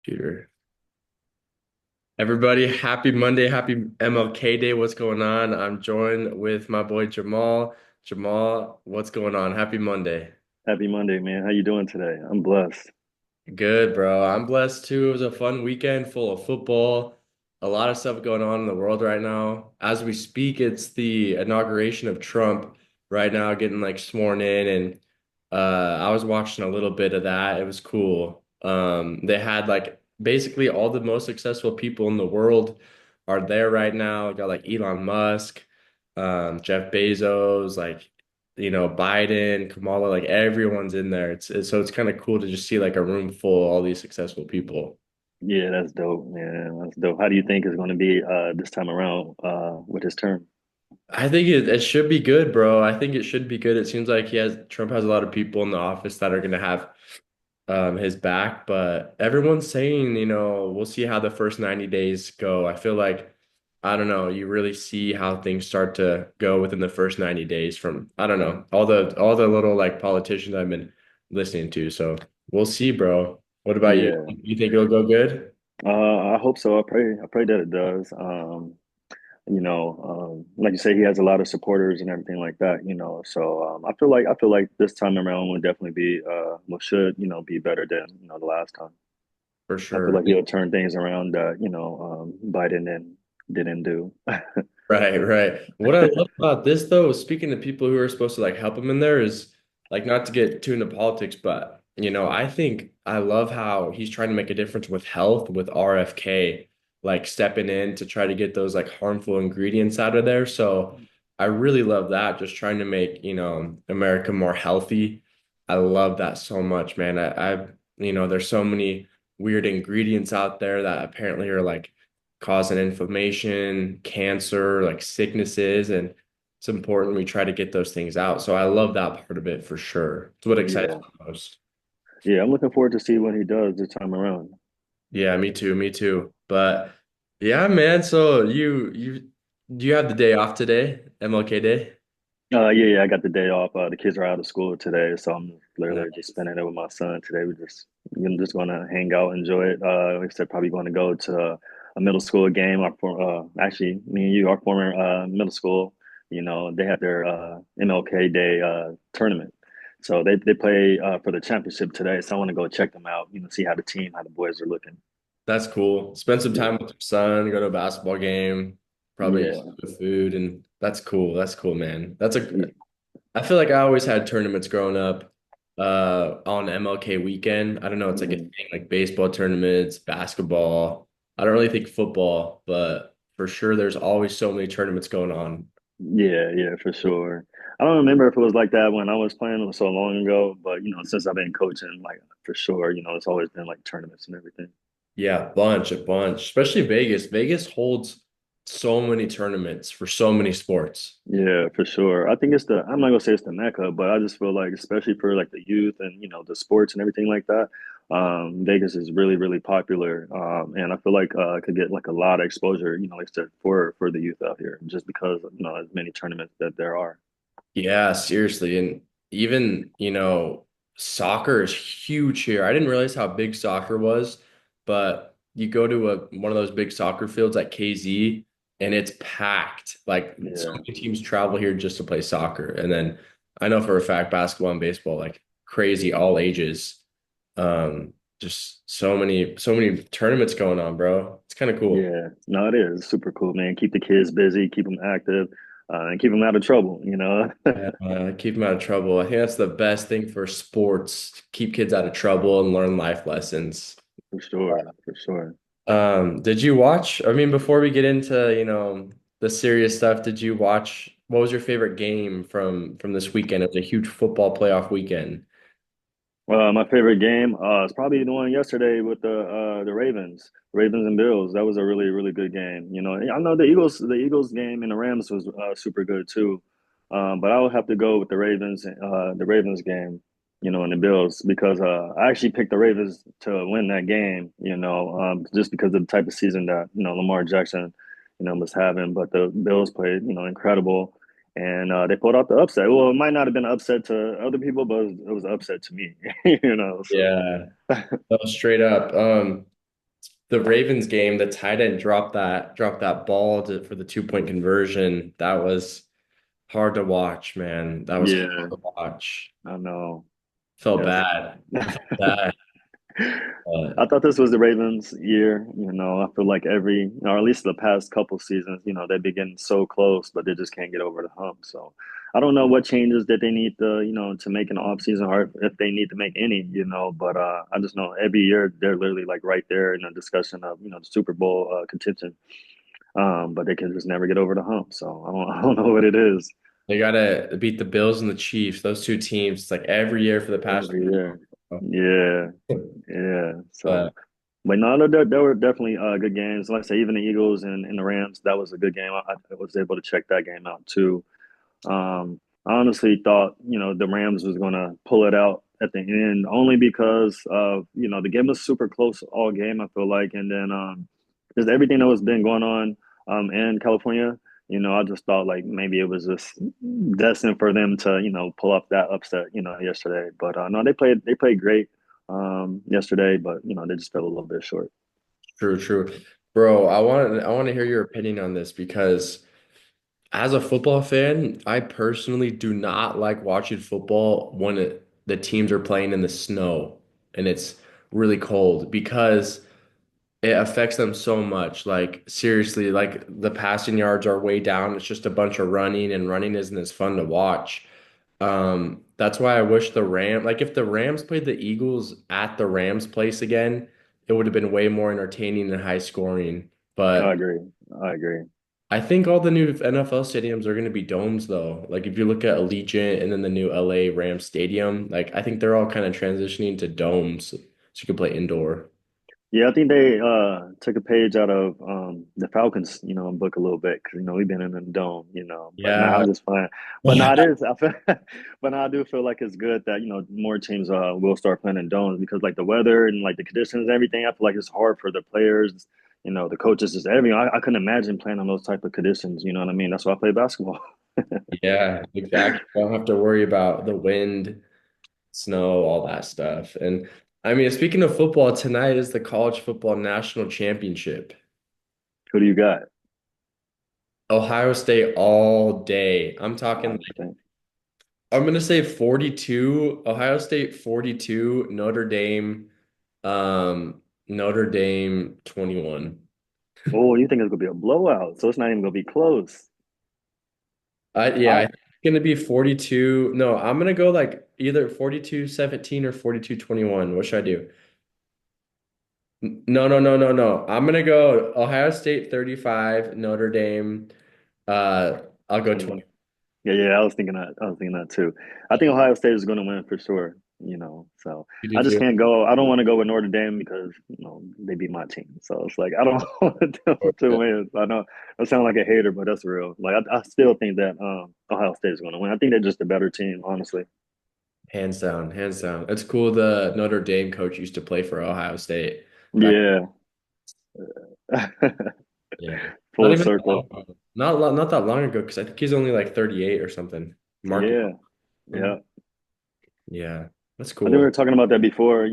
Computer. Everybody, happy Monday, happy MLK Day. What's going on? I'm joined with my boy Jamal. Jamal, what's going on? Happy Monday. Happy Monday, man. How you doing today? I'm blessed. Good, bro. I'm blessed too. It was a fun weekend full of football. A lot of stuff going on in the world right now. As we speak, it's the inauguration of Trump right now, getting like sworn in, and I was watching a little bit of that. It was cool. They had like basically all the most successful people in the world are there right now. You got like Elon Musk, Jeff Bezos, like Biden, Kamala, like everyone's in there. So it's kind of cool to just see like a room full of all these successful people. Yeah, that's dope, man. That's dope. How do you think it's going to be this time around with his term? I think it should be good, bro. I think it should be good. It seems like Trump has a lot of people in the office that are gonna have his back, but everyone's saying, we'll see how the first 90 days go. I feel like, I don't know, you really see how things start to go within the first 90 days from, I don't know, all the little like politicians I've been listening to. So we'll see, bro. What about you? Yeah, You think it'll go good? I hope so. I pray that it does. Like you say, he has a lot of supporters and everything like that. I feel like this time around will definitely be should be better than the last time. For I feel sure. like he'll turn things around that Biden didn't do. Right, right. What I love about this though, speaking to people who are supposed to like help him in there is like not to get too into politics, but I think I love how he's trying to make a difference with health with RFK, like stepping in to try to get those like harmful ingredients out of there. So I really love that, just trying to make, America more healthy. I love that so much, man. There's so many weird ingredients out there that apparently are like causing inflammation, cancer, like sicknesses, and it's important we try to get those things out. So I love that part of it for sure. It's what excites Yeah, me most. yeah. I'm looking forward to see what he does this time around. Yeah, me too, me too. But yeah, man, so you do you have the day off today? MLK Day? Yeah, I got the day off. The kids are out of school today, so I'm literally just Nice. spending it with my son today. We're just gonna hang out, enjoy it. Like I said, probably going to go to a middle school game. Actually, me and you, our former middle school, they had their MLK Day tournament, so they play for the championship today. So I want to go check them out. See how the boys are looking. That's cool. Spend some time Yeah, with your son, go to a basketball game, probably eat yeah, some good food, and that's cool. That's cool, man. yeah. I feel like I always had tournaments growing up on MLK weekend. I don't know, it's like a Mhm. thing like baseball tournaments, basketball. I don't really think football, but for sure there's always so many tournaments going on. Yeah, yeah, for sure. I don't remember if it was like that when I was playing. It was so long ago, but since I've been coaching, like for sure, it's always been like tournaments and everything. Yeah, a bunch, especially Vegas. Vegas holds so many tournaments for so many sports. Yeah, for sure. I think I'm not gonna say it's the Mecca, but I just feel like, especially for like the youth and the sports and everything like that, Vegas is really, really popular. And I feel like it could get like a lot of exposure, like I said, for the youth out here, just because as many tournaments that there are. Yeah, seriously. And even, soccer is huge here. I didn't realize how big soccer was, but you go to one of those big soccer fields like KZ and it's packed. Like so Yeah. many teams travel here just to play soccer. And then I know for a fact basketball and baseball, like crazy, all ages. Just so many tournaments going on, bro. It's kind of cool. Yeah, no, it is super cool, man. Keep the kids busy, keep them active, and keep them out of trouble. Yeah, keep them out of trouble. I think that's the best thing for sports, to keep kids out of trouble and learn life lessons. For sure, for sure. Did you watch? I mean, before we get into, the serious stuff, did you watch? What was your favorite game from this weekend? It was a huge football playoff weekend. My favorite game is probably the one yesterday with the Ravens and Bills. That was a really, really good game. I know the Eagles game and the Rams was super good too. But I would have to go with the Ravens game, and the Bills because I actually picked the Ravens to win that game. Just because of the type of season that Lamar Jackson, was having. But the Bills played, incredible. And they pulled out the upset. Well, it might not have been an upset to other people, but it was an upset to me. So Yeah, oh, straight up. the Ravens game, the tight end dropped that ball for the 2 point conversion. That was hard to watch, man. That was hard Yeah, to watch. I know. Felt Yes. bad. I felt bad. I thought this was the Ravens' year. I feel like or at least the past couple seasons, they've been getting so close, but they just can't get over the hump. So I don't know what changes that they need to make in the offseason or if they need to make any, but I just know every year they're literally like right there in a discussion of the Super Bowl contention. But they can just never get over the hump. So I don't know what it is They gotta beat the Bills and the Chiefs. Those two teams. It's like every year for the past every year. 3 years. Yeah, yeah. But So. But no, there were definitely good games. Like I say, even the Eagles and the Rams, that was a good game. I was able to check that game out too. I honestly thought, the Rams was going to pull it out at the end only because of the game was super close all game, I feel like. And then just everything that was been going on in California, I just thought like maybe it was just destined for them to pull up that upset yesterday. But no, they played great yesterday, but they just fell a little bit short. true, true. Bro, I want to hear your opinion on this because as a football fan, I personally do not like watching football when the teams are playing in the snow and it's really cold because it affects them so much. Like seriously, like the passing yards are way down. It's just a bunch of running and running isn't as fun to watch. That's why I wish like if the Rams played the Eagles at the Rams place again, it would have been way more entertaining and high scoring. I But agree. I agree. I think all the new NFL stadiums are going to be domes though. Like if you look at Allegiant and then the new LA Rams stadium, like I think they're all kind of transitioning to domes so you can play indoor. Yeah, I think they took a page out of the Falcons book a little bit because we've been in the dome. But now I Yeah. just find, but now it is. I feel, but now I do feel like it's good that more teams will start playing in domes because like the weather and like the conditions and everything. I feel like it's hard for the players, the coaches, just everything. I couldn't imagine playing on those type of conditions. You know what I mean? That's why I play basketball. Yeah, exactly. Don't have to worry about the wind, snow, all that stuff. And I mean, speaking of football, tonight is the college football national championship. Who do you got? Ohio State all day. I'm talking, Ohio State. I'm gonna say 42, Ohio State 42, Notre Dame 21. Oh, you think it's gonna be a blowout? So it's not even gonna be close. Yeah, I I think it's gonna be 42. No, I'm gonna go like either 42-17 or 42-21. What should I do? No, no, no, no, no. I'm gonna go Ohio State 35, Notre Dame. I'll go 20. 21. Yeah, yeah, I was thinking that. I was thinking that too. I think Ohio State is going to win for sure. So You I do just too. can't go. I don't want to go with Notre Dame because they beat my team. So it's like I don't want them to win. I know I sound like a hater, but that's real. Like I still think that Ohio State is going to win. I think they're just a better team, honestly. Hands down, hands down. It's cool the Notre Dame coach used to play for Ohio State back. Yeah, Yeah. Not full even that long circle. ago. Not that long ago because I think he's only like 38 or something. Mark. Yeah, yeah. Yeah, that's I think we were cool. talking about that before.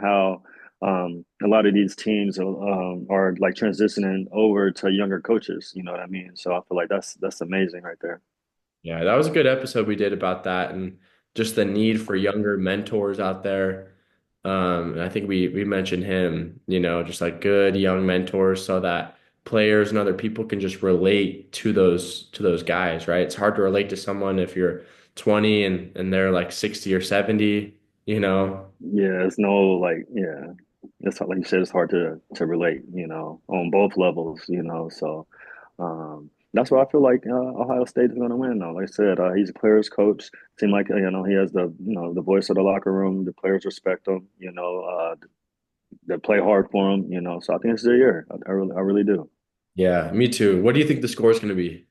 How a lot of these teams are like transitioning over to younger coaches. You know what I mean? So I feel like that's amazing right there. Yeah, that was a good episode we did about that and just the need for younger mentors out there. And I think we mentioned him, just like good young mentors so that players and other people can just relate to those guys, right? It's hard to relate to someone if you're 20 and they're like 60 or 70, you know. Yeah, it's no like yeah, it's like you said, it's hard to relate on both levels. So that's why I feel like Ohio State is going to win. Though, like I said, he's a players coach. Seem like he has the voice of the locker room. The players respect him. They play hard for him. So I think it's their year. I really do. Yeah, me too. What do you think the score is going to be?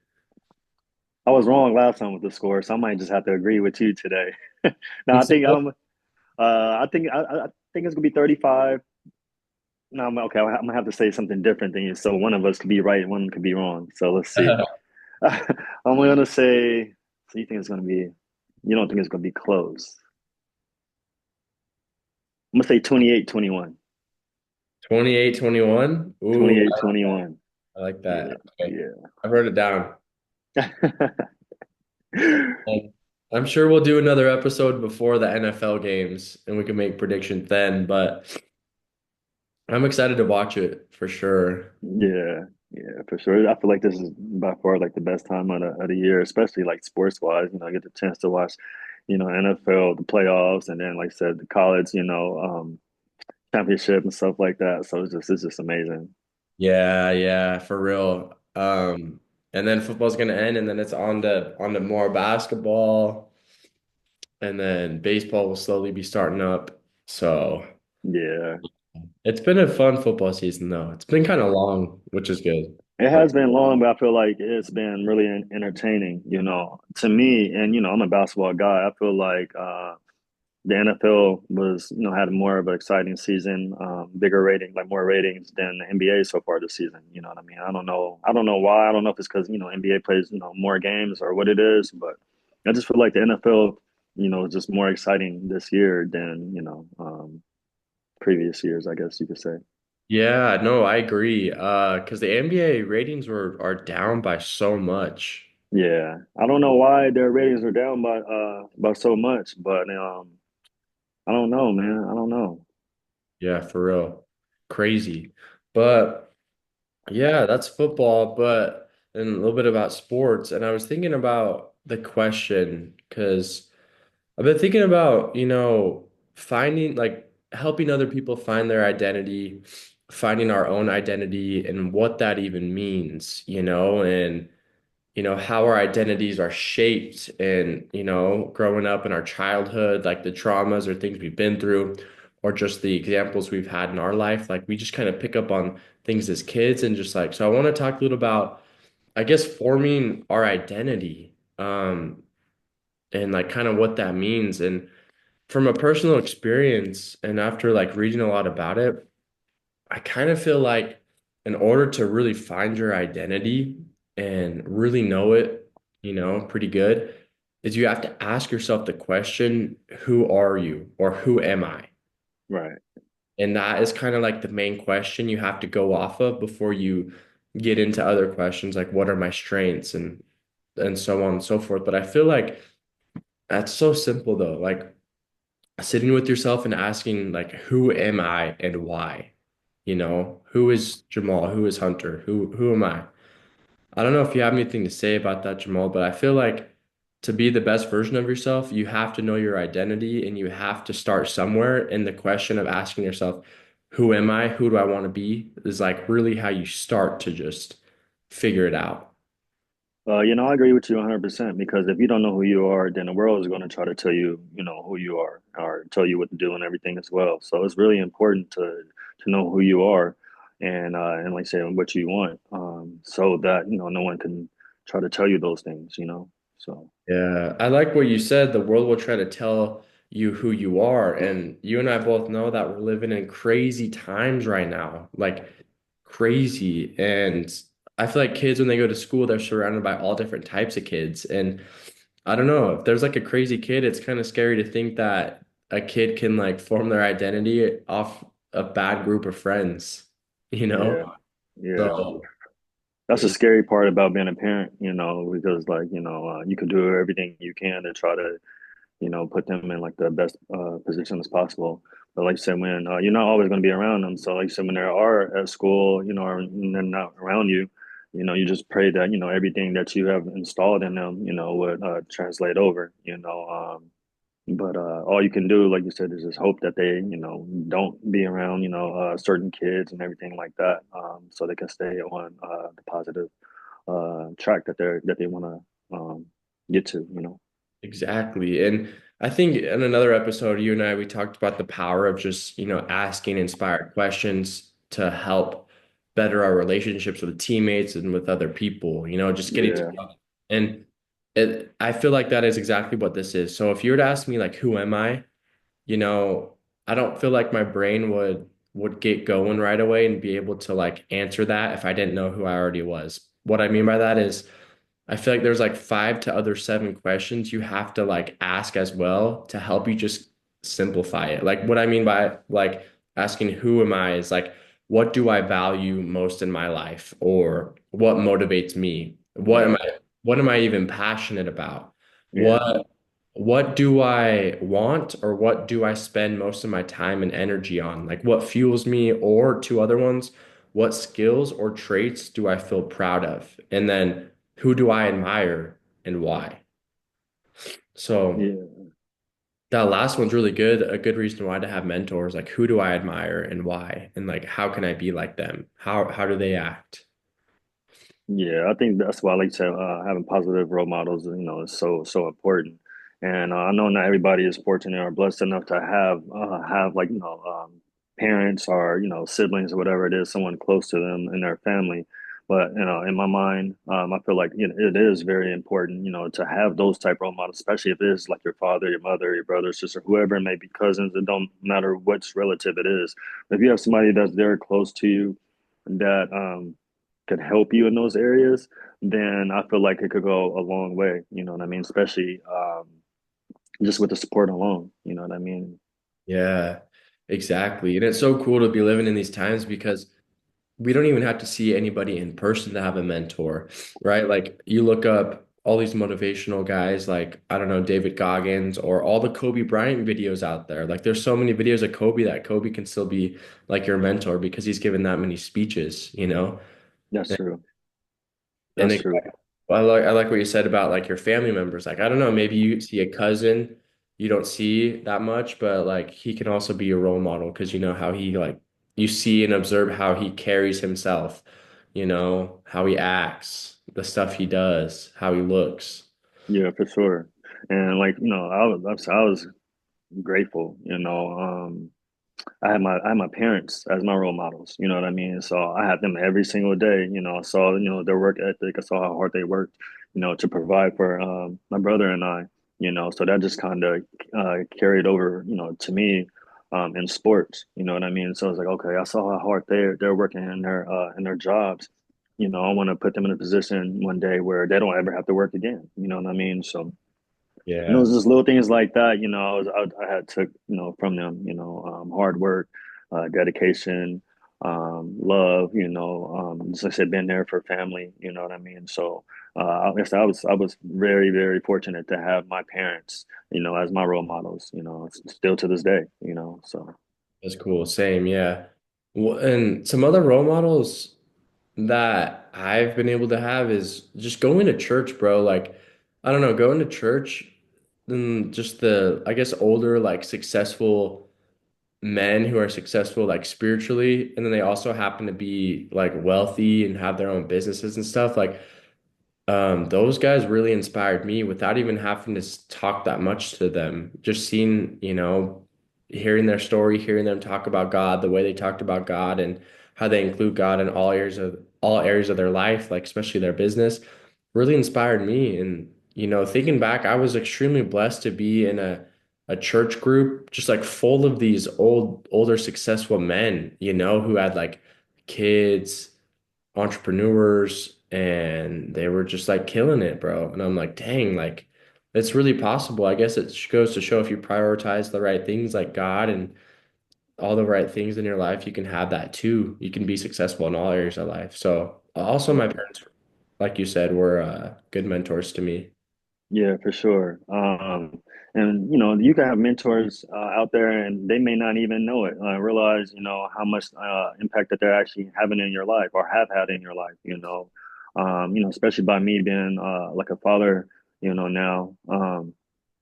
I was wrong last time with the score, so I might just have to agree with you today. No, Think I think so? I think it's gonna be 35. No, okay. I'm gonna have to say something different than you. So one of us could be right, one could be wrong. So let's see. I'm gonna say. So you think it's gonna be? You don't think it's gonna be close? I'm gonna say 28-21. 28, 21. Ooh, 28, 21. I like Yeah, that. Okay. yeah. I've wrote it down. And I'm sure we'll do another episode before the NFL games and we can make predictions then, but I'm excited to watch it for sure. Yeah, yeah, for sure. I feel like this is by far like the best time of the year, especially like sports wise. I get the chance to watch, NFL, the playoffs, and then like I said, the college, championship and stuff like that. So it's just amazing. Yeah, yeah, for real. And then football's gonna end and then it's on to more basketball and then baseball will slowly be starting up. So Yeah. it's been a fun football season though. It's been kind of long, which is good. It But has been long, but I feel like it's been really entertaining, to me. And, I'm a basketball guy. I feel like the NFL had more of an exciting season, bigger rating, like more ratings than the NBA so far this season. You know what I mean? I don't know. I don't know why. I don't know if it's because, NBA plays, more games or what it is, but I just feel like the NFL, is just more exciting this year than, previous years, I guess you could say. yeah, no, I agree. Because the NBA ratings are down by so much. Yeah. I don't know why their ratings are down by so much, but I don't know, man. I don't know. Yeah, for real. Crazy. But yeah, that's football, but and a little bit about sports. And I was thinking about the question because I've been thinking about, finding like helping other people find their identity, finding our own identity and what that even means, and how our identities are shaped and, growing up in our childhood, like the traumas or things we've been through, or just the examples we've had in our life. Like we just kind of pick up on things as kids and just like, so I want to talk a little about, I guess, forming our identity, and like kind of what that means. And from a personal experience, and after like reading a lot about it, I kind of feel like in order to really find your identity and really know it, pretty good, is you have to ask yourself the question, who are you or who am I? Right. And that is kind of like the main question you have to go off of before you get into other questions like what are my strengths and so on and so forth. But I feel like that's so simple though. Like sitting with yourself and asking like who am I and why? Who is Jamal? Who is Hunter? Who am I? I don't know if you have anything to say about that, Jamal, but I feel like to be the best version of yourself, you have to know your identity and you have to start somewhere. And the question of asking yourself, who am I? Who do I want to be? Is like really how you start to just figure it out. I agree with you 100% because if you don't know who you are, then the world is going to try to tell you, who you are or tell you what to do and everything as well. So it's really important to know who you are and like I say what you want, so that, no one can try to tell you those things. So Yeah, I like what you said. The world will try to tell you who you are. And you and I both know that we're living in crazy times right now, like crazy. And I feel like kids, when they go to school, they're surrounded by all different types of kids. And I don't know, if there's like a crazy kid, it's kind of scary to think that a kid can like form their identity off a bad group of friends, you know? yeah, yeah. So, That's the scary part about being a parent, because like, you can do everything you can to try to put them in like the best position as possible. But like you said, when you're not always going to be around them, so like you said, when they are at school, or they're not around you, you just pray that everything that you have installed in them, would translate over. But all you can do, like you said, is just hope that they, don't be around, certain kids and everything like that, so they can stay on the positive track that they want to get to. exactly. And I think in another episode, you and I, we talked about the power of just, asking inspired questions to help better our relationships with teammates and with other people, just getting to Yeah, know. And I feel like that is exactly what this is. So if you were to ask me, like, who am I? You know, I don't feel like my brain would get going right away and be able to like answer that if I didn't know who I already was. What I mean by that is I feel like there's like five to other seven questions you have to like ask as well to help you just simplify it. Like what I mean by like asking who am I is like what do I value most in my life, or what motivates me? Yeah, What am I even passionate about? yeah, What do I want, or what do I spend most of my time and energy on? Like what fuels me, or two other ones, what skills or traits do I feel proud of? And then who do I admire and why? So yeah. that last one's really good. A good reason why to have mentors, like who do I admire and why? And like how can I be like them? How do they act? Yeah, I think that's why, like you said, having positive role models, is so important. And I know not everybody is fortunate or blessed enough to have like parents or siblings or whatever it is, someone close to them in their family. But in my mind, I feel like it is very important, to have those type role models, especially if it is like your father, your mother, your brother, sister, whoever it may be, cousins. It don't matter which relative it is. But if you have somebody that's very close to you that could help you in those areas, then I feel like it could go a long way. You know what I mean? Especially just with the support alone. You know what I mean? Yeah, exactly. And it's so cool to be living in these times because we don't even have to see anybody in person to have a mentor, right? Like you look up all these motivational guys like, I don't know, David Goggins or all the Kobe Bryant videos out there. Like there's so many videos of Kobe that Kobe can still be like your mentor because he's given that many speeches, you know? That's true. And That's true. I like what you said about like your family members. Like I don't know, maybe you see a cousin you don't see that much, but like he can also be your role model because you know how he like you see and observe how he carries himself, you know, how he acts, the stuff he does, how he looks. Yeah, for sure. And like, I was grateful, I had my parents as my role models, you know what I mean? So I had them every single day. I saw, their work ethic. I saw how hard they worked, to provide for my brother and I, so that just kind of carried over, to me in sports, you know what I mean? So I was like, okay, I saw how hard they're working in their jobs. I want to put them in a position one day where they don't ever have to work again. You know what I mean? So Yeah. it's just little things like that, I had took, from them, hard work, dedication, love, just like I said, been there for family, you know what I mean? So, I guess I was very, very fortunate to have my parents, as my role models, still to this day, so. That's cool. Same, yeah. Well, and some other role models that I've been able to have is just going to church, bro. Like, I don't know, going to church and just the, I guess, older, like successful men who are successful, like spiritually. And then they also happen to be like wealthy and have their own businesses and stuff. Like, those guys really inspired me without even having to talk that much to them. Just seeing, you know, hearing their story, hearing them talk about God, the way they talked about God and how they include God in all areas of their life, like especially their business, really inspired me. And, you know, thinking back, I was extremely blessed to be in a church group just like full of these older successful men, you know, who had like kids, entrepreneurs, and they were just like killing it, bro. And I'm like, dang, like it's really possible. I guess it goes to show if you prioritize the right things like God and all the right things in your life, you can have that too. You can be successful in all areas of life. So also my Yeah. parents, like you said, were good mentors to me. Yeah, for sure. And you can have mentors out there, and they may not even know it. Realize, how much impact that they're actually having in your life or have had in your life. Especially by me being like a father, now.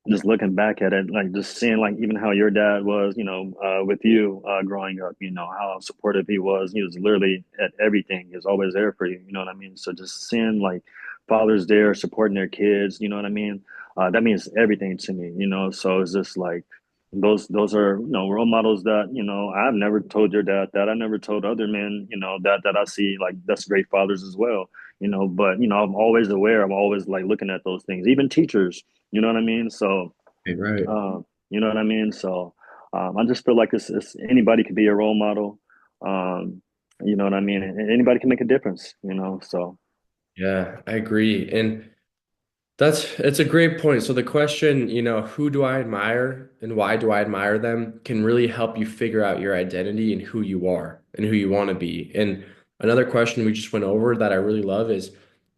Just looking back at it, like just seeing like even how your dad was, with you growing up, how supportive he was. He was literally at everything. He was always there for you. You know what I mean? So just seeing like fathers there supporting their kids, you know what I mean? That means everything to me, So it's just like those are role models that I've never told your dad that. I never told other men that I see like that's great fathers as well. But I'm always aware. I'm always like looking at those things. Even teachers, you know what I mean? So, Right, right. you know what I mean? So, I just feel like it's anybody could be a role model. You know what I mean? And anybody can make a difference, So, Yeah, I agree. And It's a great point. So the question, who do I admire and why do I admire them can really help you figure out your identity and who you are and who you want to be. And another question we just went over that I really love is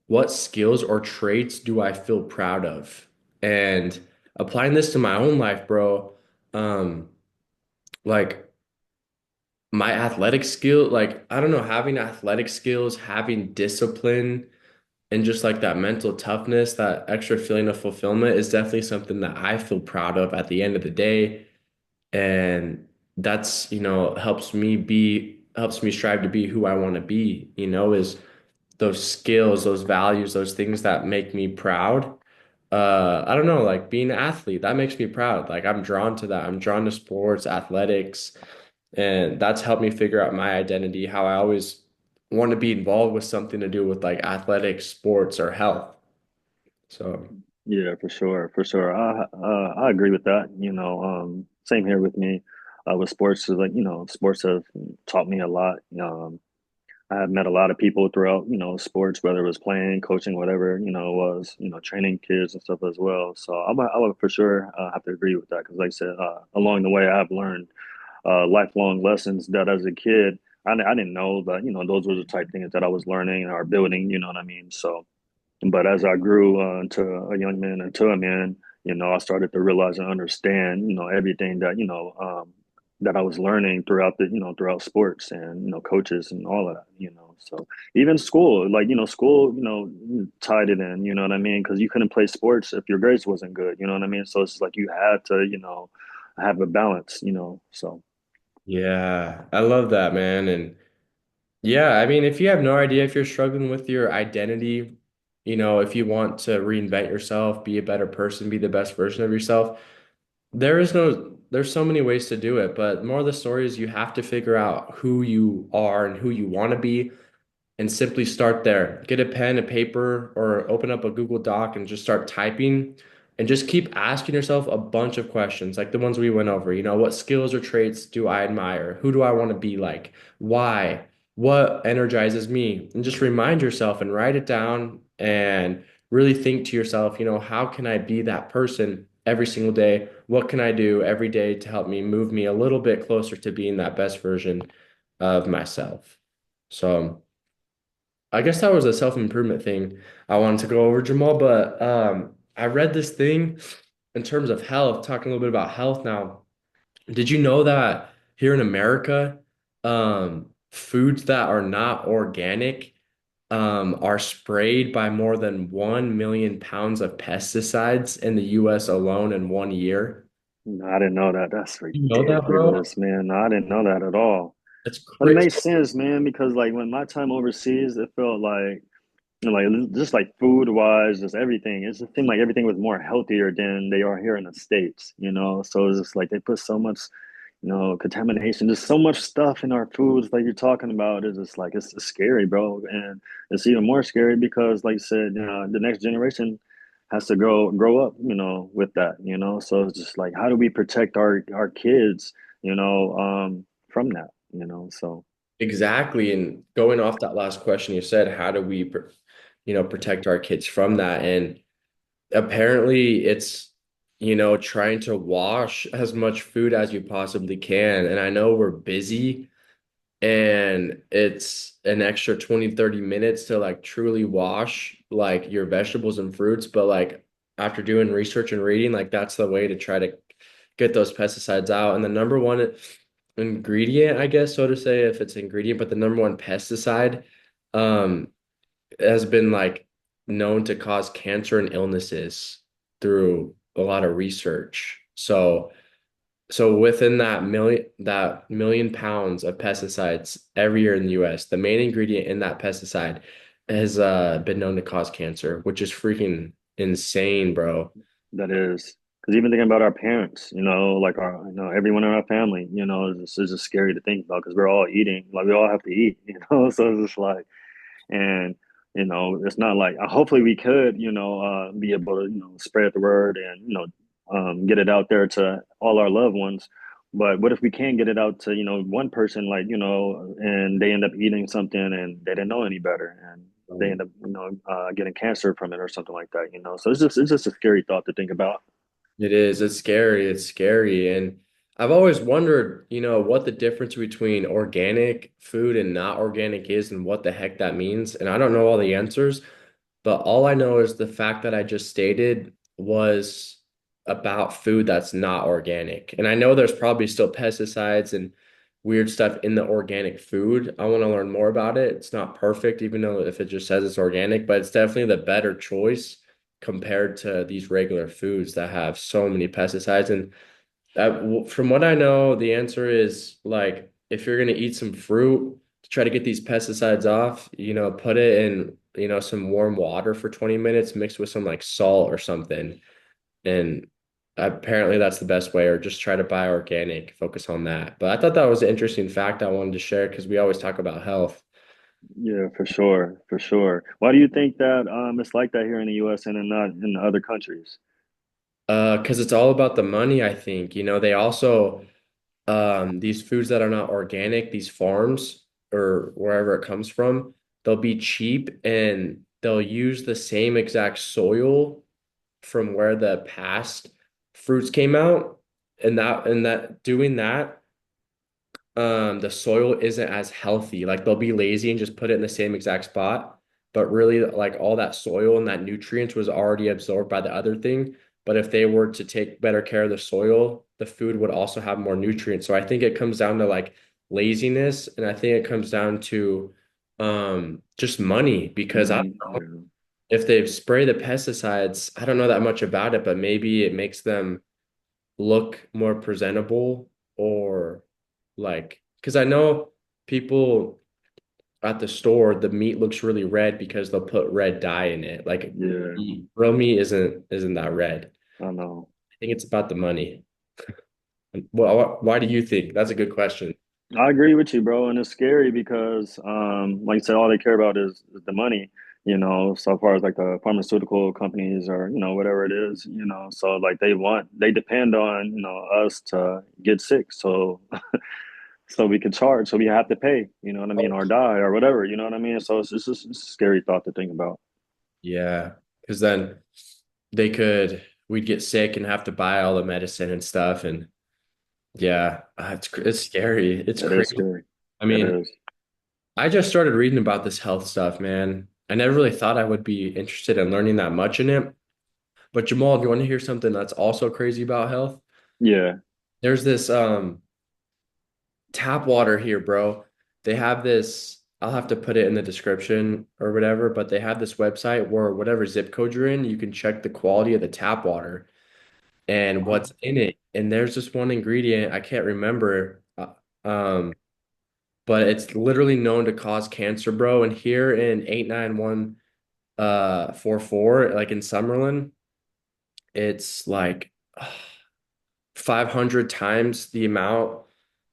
what skills or traits do I feel proud of? And applying this to my own life, bro, um, like my athletic skill, like I don't know, having athletic skills, having discipline, and just like that mental toughness, that extra feeling of fulfillment is definitely something that I feel proud of at the end of the day. And that's, helps me strive to be who I want to be, is those skills, those values, those things that make me proud. I don't know, like being an athlete, that makes me proud. Like I'm drawn to that. I'm drawn to sports, athletics, and that's helped me figure out my identity, how I always want to be involved with something to do with like athletics, sports, or health. So, Yeah, for sure, for sure. I agree with that. Same here with me. With sports, like sports have taught me a lot. I have met a lot of people throughout, sports, whether it was playing, coaching, whatever, it was, training kids and stuff as well. So I would for sure have to agree with that because, like I said, along the way, I've learned lifelong lessons that as a kid, I didn't know that, those were the type things that I was learning or building, you know what I mean? So, but as I grew into a young man, into a man, I started to realize and understand, everything that, that I was learning throughout throughout sports and, coaches and all of that. So even school, like, school, tied it in, you know what I mean? Because you couldn't play sports if your grades wasn't good, you know what I mean? So it's like you had to, have a balance, so. yeah, I love that, man. And yeah, I mean, if you have no idea if you're struggling with your identity, if you want to reinvent yourself, be a better person, be the best version of yourself, there's so many ways to do it. But more of the story is you have to figure out who you are and who you want to be and simply start there. Get a pen, a paper, or open up a Google Doc and just start typing and just keep asking yourself a bunch of questions like the ones we went over. What skills or traits do I admire? Who do I want to be like? Why? What energizes me? And just remind yourself and write it down and really think to yourself, how can I be that person every single day? What can I do every day to help me move me a little bit closer to being that best version of myself? So, I guess that was a self-improvement thing I wanted to go over, Jamal, but I read this thing in terms of health, talking a little bit about health now. Did you know that here in America, foods that are not organic are sprayed by more than 1 million pounds of pesticides in the US alone in 1 year? No, I didn't know that. That's You know that, bro? ridiculous, man. No, I didn't know that at all. It's But it crazy. makes sense, man, because like when my time overseas, it felt like just like food wise, just everything. It just seemed like everything was more healthier than they are here in the States. So it's just like they put so much, contamination, just so much stuff in our foods like you're talking about. It's just like it's scary, bro. And it's even more scary because like you said, the next generation has to grow up, with that. So it's just like how do we protect our kids, from that, so. Exactly. And going off that last question you said, how do we, protect our kids from that? And apparently it's, trying to wash as much food as you possibly can. And I know we're busy and it's an extra 20, 30 minutes to like truly wash like your vegetables and fruits. But like after doing research and reading, like that's the way to try to get those pesticides out. And the number one ingredient, I guess, so to say, if it's ingredient, but the number one pesticide, um, has been like known to cause cancer and illnesses through a lot of research. So within that million pounds of pesticides every year in the US, the main ingredient in that pesticide has been known to cause cancer, which is freaking insane, bro. That is, because even thinking about our parents, like everyone in our family, it's just scary to think about because we're all eating, like we all have to eat, so it's just like, and it's not like hopefully we could, be able to, spread the word and get it out there to all our loved ones. But what if we can't get it out to one person, like and they end up eating something and they didn't know any better, they end up, getting cancer from it or something like that, you know. So it's just a scary thought to think about. It is. It's scary. It's scary. And I've always wondered, what the difference between organic food and not organic is and what the heck that means. And I don't know all the answers, but all I know is the fact that I just stated was about food that's not organic. And I know there's probably still pesticides and weird stuff in the organic food. I want to learn more about it. It's not perfect, even though if it just says it's organic, but it's definitely the better choice compared to these regular foods that have so many pesticides. And from what I know, the answer is like if you're gonna eat some fruit to try to get these pesticides off, put it in, some warm water for 20 minutes mixed with some like salt or something. And apparently that's the best way, or just try to buy organic, focus on that. But I thought that was an interesting fact I wanted to share because we always talk about health. Yeah, for sure, for sure. Why do you think that it's like that here in the U.S. and not in other countries? Because it's all about the money, I think. They also these foods that are not organic, these farms or wherever it comes from, they'll be cheap and they'll use the same exact soil from where the past fruits came out. And that doing that, the soil isn't as healthy. Like they'll be lazy and just put it in the same exact spot, but really like all that soil and that nutrients was already absorbed by the other thing. But if they were to take better care of the soil, the food would also have more nutrients. So I think it comes down to like laziness, and I think it comes down to just money because I Money. Yeah. if they spray the pesticides, I don't know that much about it, but maybe it makes them look more presentable, or like because I know people at the store, the meat looks really red because they'll put red dye in it. Like Yeah, real meat isn't that red. I know. I think it's about the money. Well, why do you think? That's a good question. I agree with you, bro, and it's scary because, like you said, all they care about is the money, you know. So far as like the pharmaceutical companies or whatever it is, you know. So like they depend on us to get sick, so we can charge, so we have to pay, you know what I mean, or die or whatever, you know what I mean. So it's a scary thought to think about. Yeah, because then we'd get sick and have to buy all the medicine and stuff, and yeah, it's scary. It's It is crazy. scary. I It mean, is. I just started reading about this health stuff, man. I never really thought I would be interested in learning that much in it. But Jamal, if you want to hear something that's also crazy about health, Yeah. there's this tap water here, bro. They have this, I'll have to put it in the description or whatever, but they have this website where whatever zip code you're in, you can check the quality of the tap water and what's in it. And there's this one ingredient, I can't remember, but it's literally known to cause cancer, bro. And here in 891 44, like in Summerlin, it's like 500 times the amount.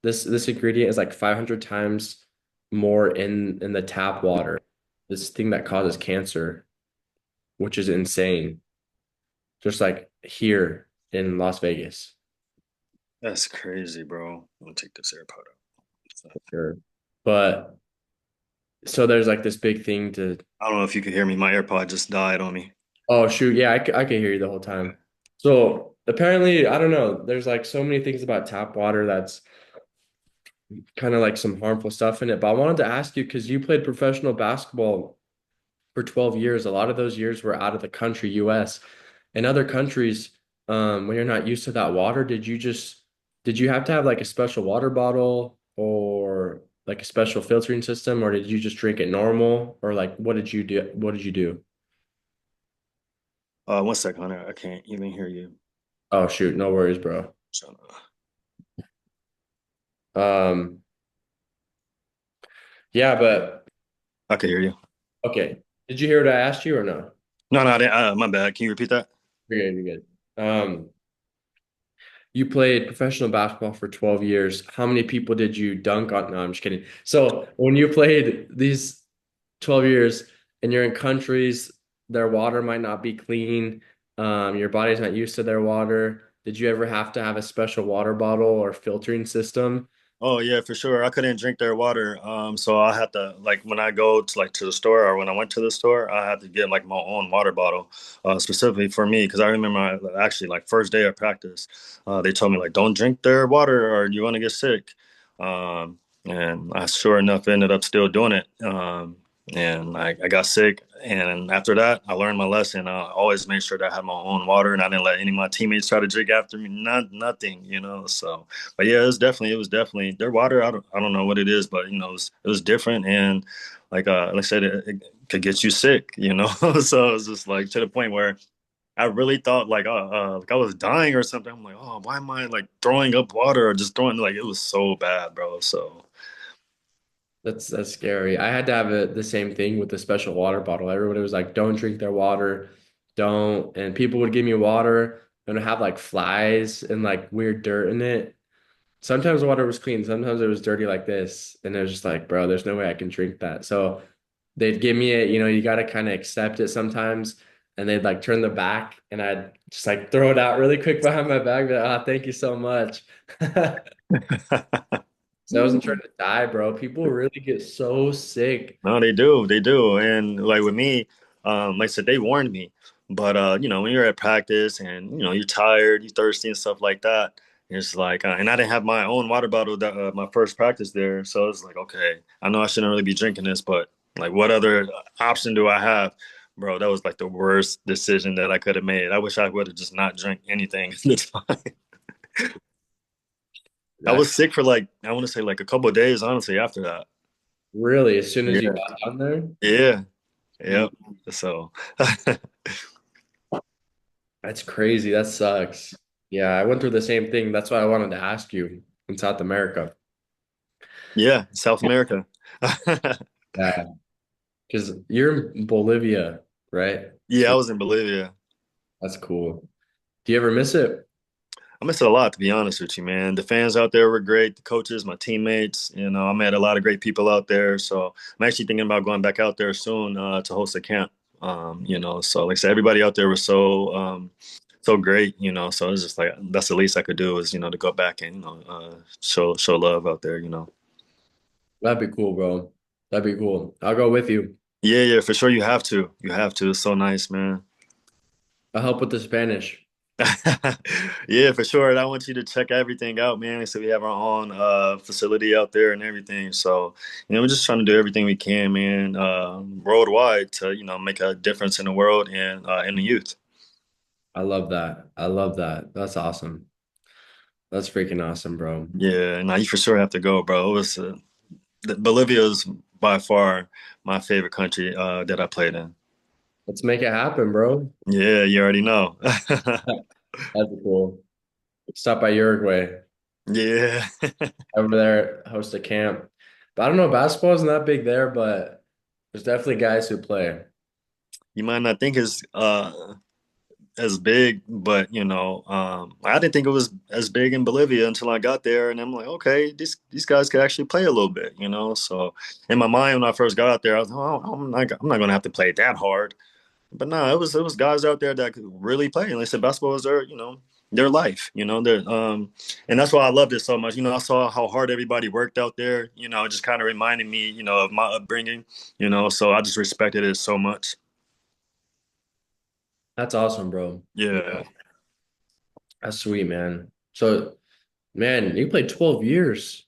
This ingredient is like 500 times more in the tap water. This thing that causes cancer, which is insane. Just like here in Las Vegas. That's crazy, bro. I'm gonna take this AirPod out. Sure. But so there's like this big thing to, I don't know if you could hear me. My AirPod just died on me. oh shoot, yeah, I can hear you the whole time. So apparently, I don't know, there's like so many things about tap water that's kind of like some harmful stuff in it. But I wanted to ask you because you played professional basketball for 12 years. A lot of those years were out of the country, US. In other countries, when you're not used to that water, did you have to have like a special water bottle or like a special filtering system, or did you just drink it normal? Or like what did you do? What did you do? One second, Hunter. I can't even hear you. Oh shoot, no worries, bro. So, Um, yeah, but I can hear you. okay. Did you hear what I asked you or no? No, no, I didn't, my bad. Can you repeat that? You're good, you're good. You played professional basketball for 12 years. How many people did you dunk on? No, I'm just kidding. So when you played these 12 years and you're in countries, their water might not be clean. Your body's not used to their water. Did you ever have to have a special water bottle or filtering system? Oh yeah, for sure. I couldn't drink their water. So I had to like when I go to like to the store or when I went to the store, I had to get like my own water bottle, specifically for me because I remember actually like first day of practice, they told me like don't drink their water or you're gonna get sick. And I sure enough ended up still doing it. And I got sick. And after that, I learned my lesson. I always made sure that I had my own water and I didn't let any of my teammates try to drink after me. Nothing, you know. So but yeah, it was definitely their water. I don't know what it is, but you know, it was different and like I said, it could get you sick, you know. So it was just like to the point where I really thought like I was dying or something. I'm like, oh, why am I like throwing up water or just throwing like it was so bad, bro. So That's scary. I had to have the same thing with the special water bottle. Everybody was like, "Don't drink their water, don't." And people would give me water and it'd have like flies and like weird dirt in it. Sometimes the water was clean, sometimes it was dirty like this, and it was just like, bro, there's no way I can drink that. So they'd give me it. You got to kind of accept it sometimes, and they'd like turn the back, and I'd just like throw it out really quick behind my back. Be like, ah, thank you so much. So I wasn't trying to die, bro. People really get so sick. no, they do, and like with me, like I said, they warned me. But you know, when you're at practice and you know you're tired, you're thirsty and stuff like that, it's like, and I didn't have my own water bottle that my first practice there, so it's like, okay, I know I shouldn't really be drinking this, but like, what other option do I have, bro? That was like the worst decision that I could have made. I wish I would have just not drank anything at the time. I That was sick for like I want to say like a couple of days, honestly, after that. really, as soon as you Yeah, got down there, yeah, mm, yep. So. that's crazy. That sucks. Yeah, I went through the same thing. That's why I wanted to ask you in South America. Yeah, South America. Yeah, because you're in Bolivia, right? Yeah, I So was in Bolivia. that's cool. Do you ever miss it? I miss it a lot, to be honest with you, man. The fans out there were great. The coaches, my teammates. You know, I met a lot of great people out there. So I'm actually thinking about going back out there soon to host a camp. You know, so like I said, everybody out there was so great. You know, so it's just like that's the least I could do is to go back and show love out there. You know. That'd be cool, bro. That'd be cool. I'll go with you. Yeah, yeah, for sure. You have to. You have to. It's so nice, man. I'll help with the Spanish. Yeah, for sure. And I want you to check everything out, man. So we have our own facility out there and everything. So, we're just trying to do everything we can, man, worldwide to, make a difference in the world and in the youth. I love that. I love that. That's awesome. That's freaking awesome, bro. Yeah, now you for sure have to go, bro. It was Bolivia is by far my favorite country that I played in. Let's make it happen, bro. Yeah, you already know. That'd be cool. Stop by Uruguay Yeah. over there, host a camp. But I don't know, basketball isn't that big there, but there's definitely guys who play. You might not think it's as big, but I didn't think it was as big in Bolivia until I got there, and I'm like, okay, these guys could actually play a little bit, So in my mind, when I first got out there, I was, oh, I'm not gonna have to play that hard. But no, it was guys out there that could really play, and they said basketball was their life, their and that's why I loved it so much. I saw how hard everybody worked out there. It just kind of reminded me, of my upbringing, So I just respected it so much. That's awesome, bro. Yeah. That's sweet, man. So, man, you played 12 years.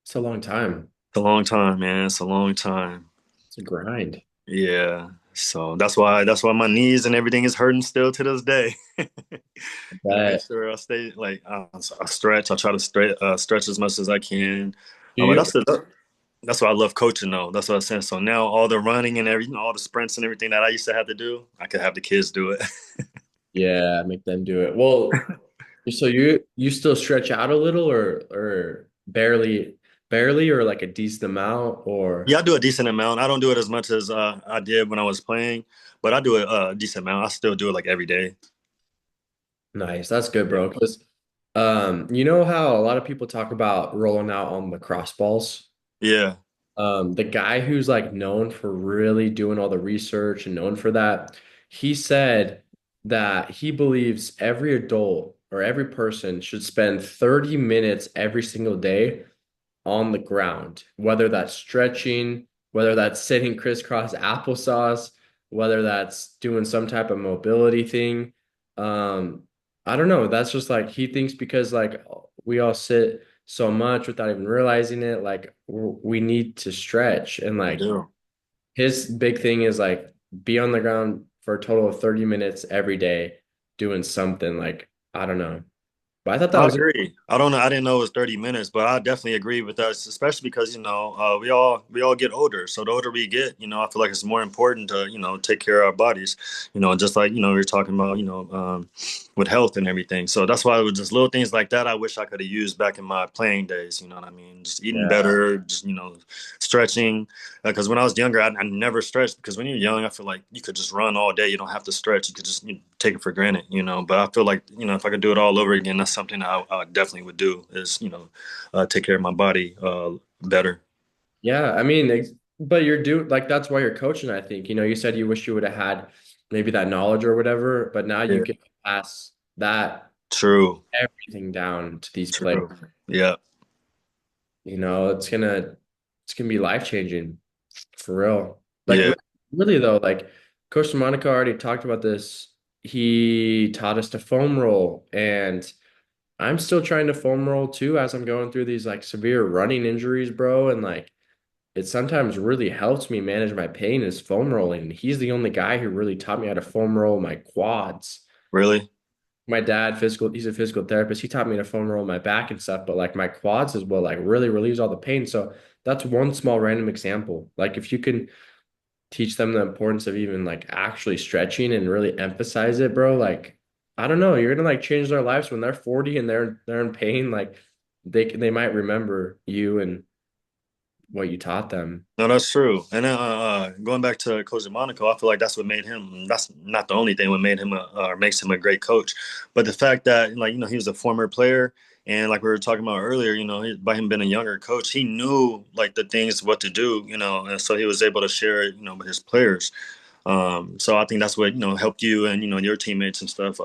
It's a long time. It's a long time, man. It's a long time. It's a grind. Yeah. So that's why my knees and everything is hurting still to this day. I make But sure I stay like I stretch. I try to stretch as much as I can. do But you? that's why I love coaching though. That's what I said. So now all the running and everything, all the sprints and everything that I used to have to do, I could have the kids do it. Yeah, make them do it. Well, so you still stretch out a little or barely or like a decent amount Yeah, or I do a decent amount. I don't do it as much as I did when I was playing, but I do a decent amount. I still do it like every day. nice. That's good, Yeah. bro. Because you know how a lot of people talk about rolling out on lacrosse balls? Yeah. The guy who's like known for really doing all the research and known for that, he said that he believes every adult or every person should spend 30 minutes every single day on the ground, whether that's stretching, whether that's sitting crisscross applesauce, whether that's doing some type of mobility thing. Um, I don't know. That's just like he thinks because like we all sit so much without even realizing it, like we need to stretch. And We like do. his big thing is like be on the ground for a total of 30 minutes every day doing something like I don't know. But I thought that I was agree. I don't know. I didn't know it was 30 minutes, but I definitely agree with that, especially because, we all get older. So the older we get, I feel like it's more important to, take care of our bodies, just like, we are talking about, with health and everything. So that's why with just little things like that, I wish I could have used back in my playing days. You know what I mean? Just eating yeah. better, just, stretching. Because when I was younger, I never stretched because when you're young, I feel like you could just run all day. You don't have to stretch. You could just take it for granted. But I feel like, if I could do it all over again, that's something I definitely would do is, take care of my body better. Yeah, I mean, but you're doing like that's why you're coaching, I think. You said you wish you would have had maybe that knowledge or whatever, but now you Yeah. get to pass that True. everything down to these players. True. Yeah. It's gonna be life changing for real. Like Yeah. really though, like Coach Monica already talked about this. He taught us to foam roll, and I'm still trying to foam roll too as I'm going through these like severe running injuries, bro, and like it sometimes really helps me manage my pain is foam rolling. He's the only guy who really taught me how to foam roll my quads. Really? My dad, he's a physical therapist. He taught me to foam roll my back and stuff, but like my quads as well, like really relieves all the pain. So that's one small random example. Like if you can teach them the importance of even like actually stretching and really emphasize it, bro, like I don't know, you're gonna like change their lives when they're 40 and they're in pain. Like they might remember you and what you taught them. No, that's true. And then going back to Coach Monaco, I feel like that's what made him. That's not the only thing what made him or makes him a great coach, but the fact that like he was a former player, and like we were talking about earlier, by him being a younger coach, he knew like the things what to do, and so he was able to share it, with his players. So I think that's what helped you and your teammates and stuff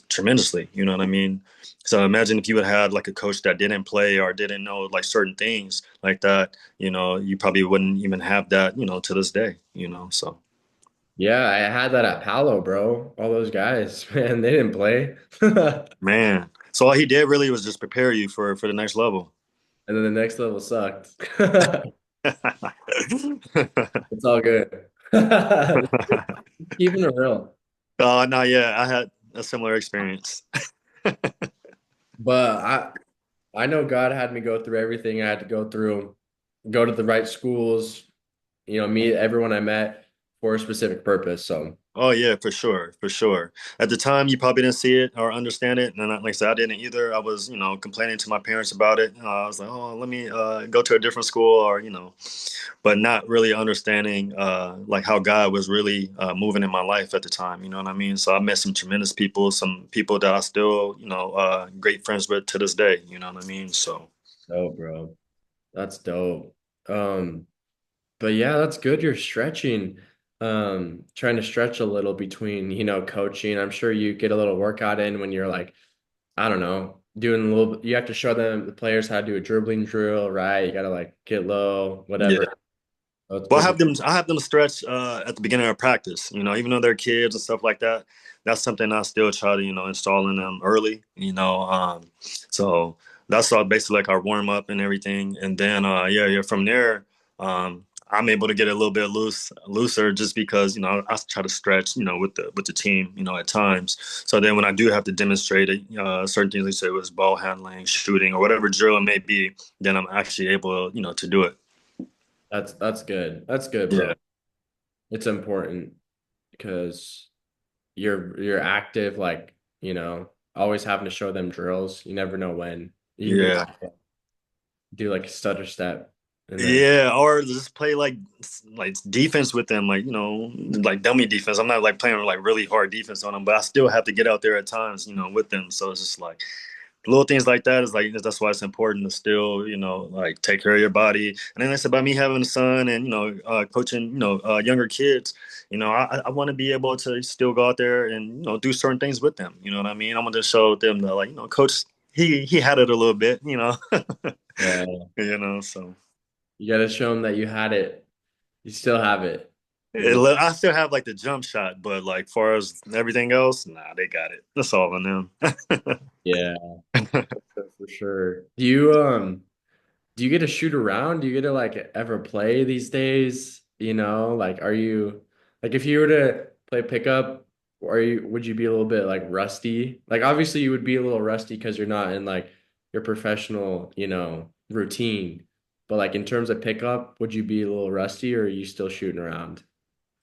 tremendously. You know what I mean? So imagine if you had had like a coach that didn't play or didn't know like certain things like that. You probably wouldn't even have that. To this day. So Yeah, I had that at Palo, bro. All those guys, man, they didn't play. man, so all he did really was just prepare you for the next level. And then the next level sucked. It's all good. Keeping it real. Oh no, yeah, I had a similar experience. But I know God had me go through everything I had to go through, go to the right schools, meet everyone I met for a specific purpose. So, Oh yeah, for sure, for sure. At the time, you probably didn't see it or understand it, and like I said, I didn't either. I was, complaining to my parents about it. I was like, "Oh, let me go to a different school," or but not really understanding like how God was really moving in my life at the time. You know what I mean? So I met some tremendous people, some people that I still, great friends with to this day. You know what I mean? So dope, bro. That's dope. Um, But yeah, that's good. You're stretching, trying to stretch a little between, coaching. I'm sure you get a little workout in when you're like, I don't know, doing a little, you have to show them the players how to do a dribbling drill, right? You got to like get low, whatever. yeah. So it's Well, good to, I have them stretch at the beginning of practice. Even though they're kids and stuff like that, that's something I still try to install in them early. So that's all basically like our warm up and everything, and then yeah, from there, I'm able to get a little bit looser, just because I try to stretch with the team at times. So then when I do have to demonstrate it, certain things, like say it was ball handling, shooting, or whatever drill it may be, then I'm actually able to do it. that's good. That's good, bro. Yeah. It's important because you're active, like, always having to show them drills. You never know when you can Yeah. do like a stutter step and then Yeah, or just play like defense with them, like like dummy defense. I'm not like playing like really hard defense on them, but I still have to get out there at times, with them. So it's just like, little things like that is like that's why it's important to still, like take care of your body. And then it's about me having a son and coaching, younger kids. I want to be able to still go out there and do certain things with them. You know what I mean? I want to show them that like coach he had it a little bit. Yeah. So. You got to show them that you had it. You still have it. You know? I still have like the jump shot, but like far as everything else, nah, they got it. That's all on them. Yeah, for sure. Do you get to shoot around? Do you get to like ever play these days? Like are you like if you were to play pickup, would you be a little bit like rusty? Like obviously you would be a little rusty because you're not in like your professional, routine. But like in terms of pickup, would you be a little rusty or are you still shooting around?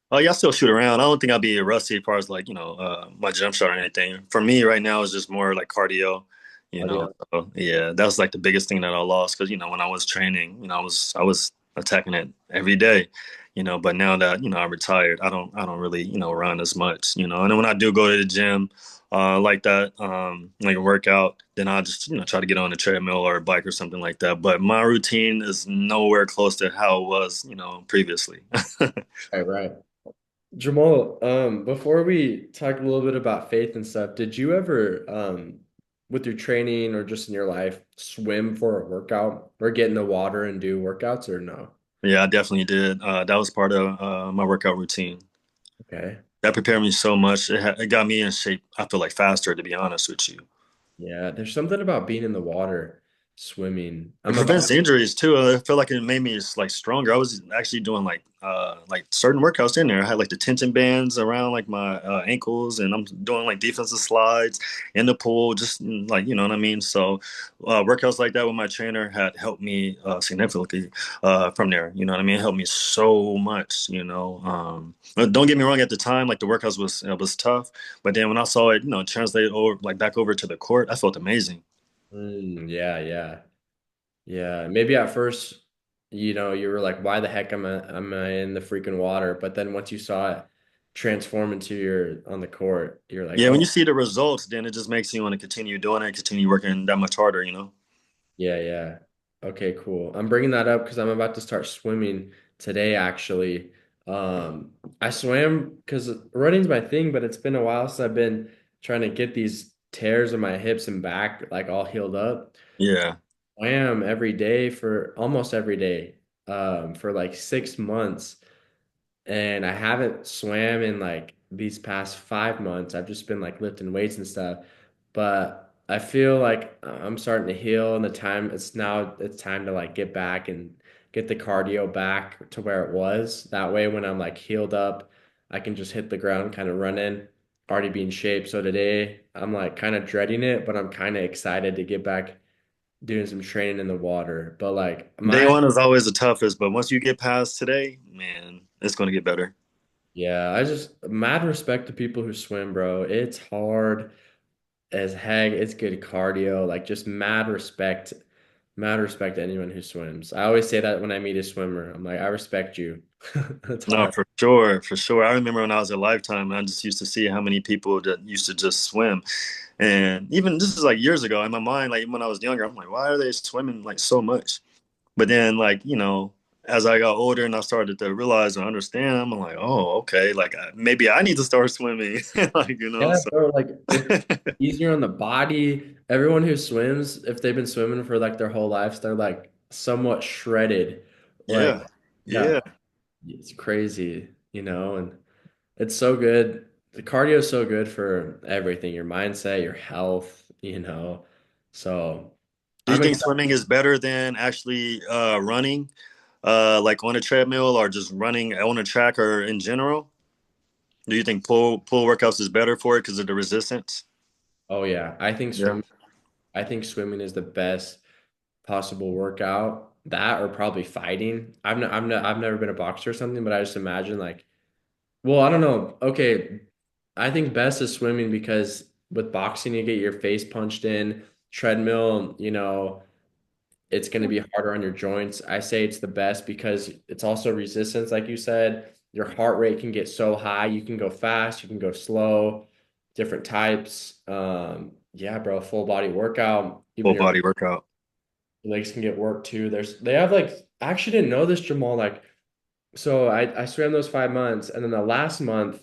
Oh, yeah, I still shoot around. I don't think I'll be rusty as far as like, my jump shot or anything. For me right now, it's just more like cardio, you know. Audio. So, yeah, that was like the biggest thing that I lost because, when I was training, I was attacking it every day, but now that, I retired, I don't really, run as much, And then when I do go to the gym, like that, like a workout, then I'll just, try to get on a treadmill or a bike or something like that. But my routine is nowhere close to how it was, previously. Right, right. Jamal, before we talk a little bit about faith and stuff, did you ever, with your training or just in your life, swim for a workout or get in the water and do workouts or no? Yeah, I definitely did. That was part of my workout routine. Okay. That prepared me so much. It got me in shape. I feel like faster, to be honest with you. Yeah, there's something about being in the water, swimming. It I'm a prevents injuries too. I feel like it made me just like stronger. I was actually doing like certain workouts in there. I had like the tension bands around like my ankles, and I'm doing like defensive slides in the pool, just like what I mean. So workouts like that with my trainer had helped me significantly from there. You know what I mean? It helped me so much. But don't get me wrong. At the time, like the workouts was tough, but then when I saw it, translate over like back over to the court, I felt amazing. yeah, yeah. Yeah, maybe at first, you were like, why the heck am I in the freaking water? But then once you saw it transform into your on the court, you're like, Yeah, when oh, you see the results, then it just makes you want to continue doing it, continue working that much harder. yeah, yeah. Okay, cool. I'm bringing that up because I'm about to start swimming today, actually. I swam because running's my thing, but it's been a while since I've been trying to get these tears in my hips and back like all healed up. Yeah. Swam every day for almost every day, for like 6 months. And I haven't swam in like these past 5 months. I've just been like lifting weights and stuff. But I feel like I'm starting to heal and it's time to like get back and get the cardio back to where it was. That way when I'm like healed up, I can just hit the ground, kind of run in, already be in shape. So today I'm like kind of dreading it, but I'm kind of excited to get back doing some training in the water. But like Day my one is always the toughest, but once you get past today, man, it's going to get better. Yeah, I just mad respect to people who swim, bro. It's hard as heck. It's good cardio. Like just mad respect to anyone who swims. I always say that when I meet a swimmer. I'm like, I respect you. That's No, hard. for sure, for sure. I remember when I was at Lifetime, I just used to see how many people that used to just swim. And even this is like years ago in my mind, like when I was younger, I'm like, why are they swimming like so much? But then, like, as I got older and I started to realize and understand, I'm like, oh, okay, like maybe I need to start swimming, like, Yeah, so bro. Like it's easier on the body. Everyone who swims, if they've been swimming for like their whole lives, they're like somewhat shredded. Like, yeah, yeah, yeah. it's crazy, and it's so good. The cardio is so good for everything, your mindset, your health. So Do you I'm think excited. swimming is better than actually running, like on a treadmill or just running on a track or in general? Do you think pull workouts is better for it because of the resistance? Oh yeah, Yeah. I think swimming is the best possible workout. That or probably fighting. I've never been a boxer or something, but I just imagine like, well, I don't know. Okay, I think best is swimming because with boxing you get your face punched in, treadmill, it's going to be harder on your joints. I say it's the best because it's also resistance, like you said. Your heart rate can get so high. You can go fast, you can go slow, different types. Yeah, bro, full body workout. Even Full body workout. your legs can get worked too. They have like I actually didn't know this, Jamal. Like, so I swam those 5 months, and then the last month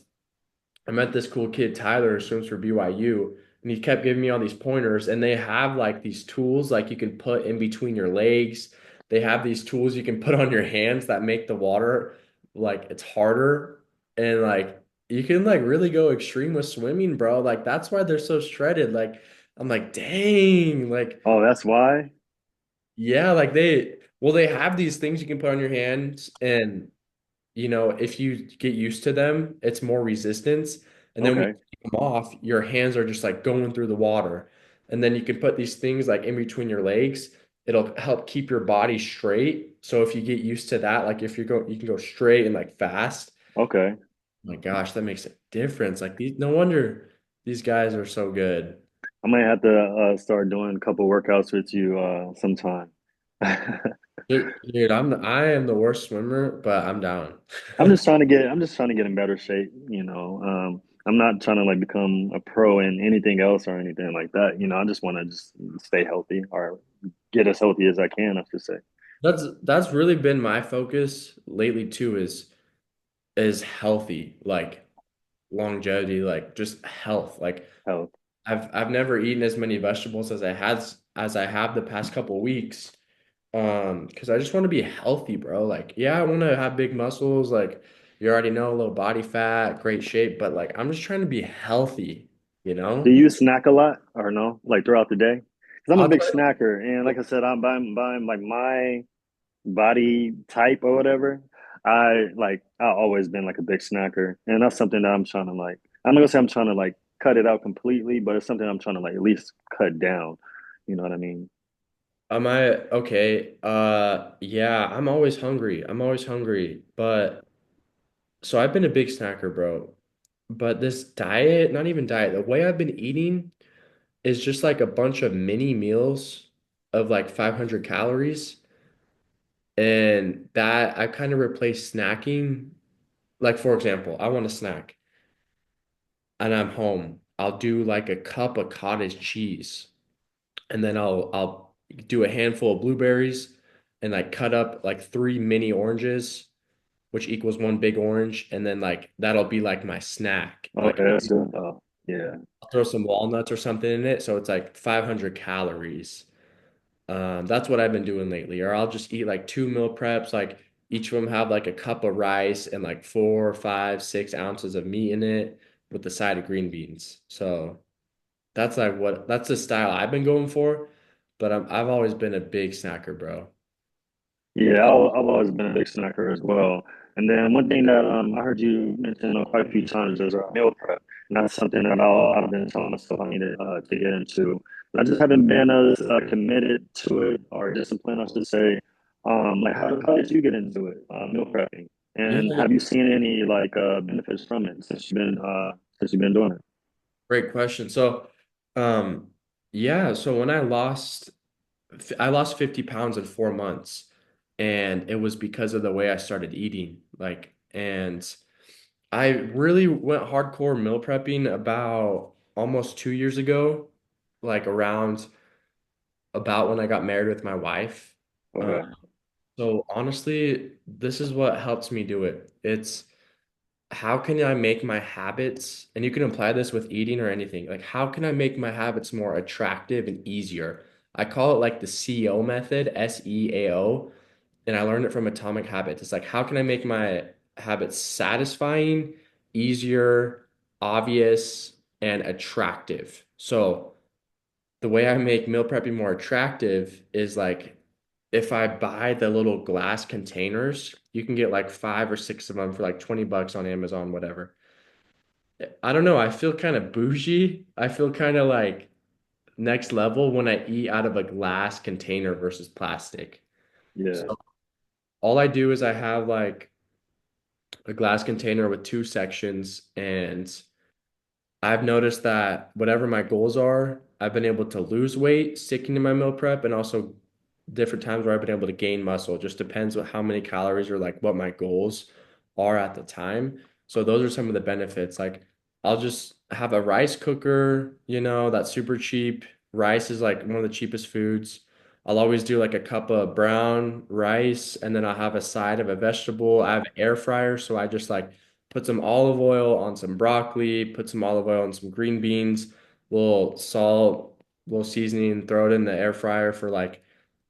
I met this cool kid, Tyler, who swims for BYU, and he kept giving me all these pointers. And they have like these tools like you can put in between your legs. They have these tools you can put on your hands that make the water like it's harder. And like you can like really go extreme with swimming, bro. Like that's why they're so shredded. Like I'm like, dang, like Oh, that's why? yeah, like they have these things you can put on your hands and if you get used to them, it's more resistance. And then when Okay. you take them off, your hands are just like going through the water. And then you can put these things like in between your legs. It'll help keep your body straight. So if you get used to that, like if you can go straight and like fast. Okay. Oh my gosh, that makes a difference. Like no wonder these guys are so good. I might have to start doing a couple workouts with you sometime. Dude, I am the worst swimmer, but I'm down. I'm just trying to get in better shape, you know. I'm not trying to like become a pro in anything else or anything like that. You know, I just want to just stay healthy or get as healthy as I can, I should say. That's really been my focus lately too is healthy, like longevity, like just health. Like Health. I've never eaten as many vegetables as I have the past couple weeks. Because I just want to be healthy, bro. Like, yeah, I want to have big muscles, like you already know, low body fat, great shape, but like I'm just trying to be healthy, you Do know? you snack a lot or no? Like throughout the day? Because I'm a I'll big try. snacker, and like I said, I'm like my body type or whatever. I've always been like a big snacker, and that's something that I'm trying to like. I'm not gonna say I'm trying to like cut it out completely, but it's something I'm trying to like at least cut down. You know what I mean? Am I okay? Yeah, I'm always hungry. I'm always hungry, but so I've been a big snacker, bro. But this diet, not even diet, the way I've been eating is just like a bunch of mini meals of like 500 calories. And that I kind of replaced snacking. Like, for example, I want a snack and I'm home. I'll do like a cup of cottage cheese and then I'll do a handful of blueberries and like cut up like three mini oranges, which equals one big orange. And then like that'll be like my snack. Like Okay, that's good. Yeah, I'll throw some walnuts or something in it. So it's like 500 calories. That's what I've been doing lately. Or I'll just eat like two meal preps, like each of them have like a cup of rice and like 4, 5, 6 ounces of meat in it with the side of green beans. So that's the style I've been going for. But I've always been a big snacker, bro. yeah. I've always been a big snacker as well. And then one thing that I heard you mention quite a few times is meal prep, and that's something that I've been telling myself I needed to get into. But I just haven't been as committed to it or disciplined, I should say. Like how did you get into it, meal prepping? And Yeah, have you seen any like benefits from it since you've been doing it? great question. So, um, yeah, so when I lost 50 pounds in 4 months, and it was because of the way I started eating. Like, and I really went hardcore meal prepping about almost 2 years ago, like around about when I got married with my wife. Uh, Okay. so honestly, this is what helps me do it. It's how can I make my habits, and you can apply this with eating or anything, like how can I make my habits more attractive and easier? I call it like the SEO method, SEAO, and I learned it from Atomic Habits. It's like, how can I make my habits satisfying, easier, obvious, and attractive? So the way I make meal prepping more attractive is like if I buy the little glass containers, you can get like 5 or 6 of them for like 20 bucks on Amazon, whatever. I don't know. I feel kind of bougie. I feel kind of like next level when I eat out of a glass container versus plastic. Yeah. So all I do is I have like a glass container with two sections, and I've noticed that whatever my goals are, I've been able to lose weight sticking to my meal prep, and also different times where I've been able to gain muscle. It just depends on how many calories or like what my goals are at the time. So those are some of the benefits. Like I'll just have a rice cooker, that's super cheap. Rice is like one of the cheapest foods. I'll always do like a cup of brown rice and then I'll have a side of a vegetable. I have an air fryer, so I just like put some olive oil on some broccoli, put some olive oil on some green beans, little salt, little seasoning, throw it in the air fryer for like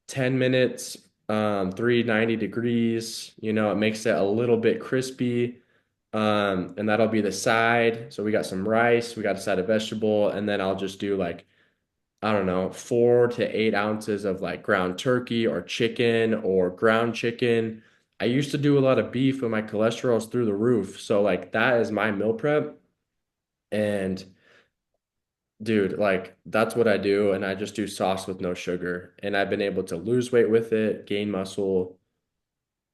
10 minutes, 390 degrees. It makes it a little bit crispy. And that'll be the side. So we got some rice, we got a side of vegetable, and then I'll just do like, I don't know, 4 to 8 ounces of like ground turkey or chicken or ground chicken. I used to do a lot of beef when my cholesterol's through the roof. So like that is my meal prep. And dude, like that's what I do. And I just do sauce with no sugar. And I've been able to lose weight with it, gain muscle.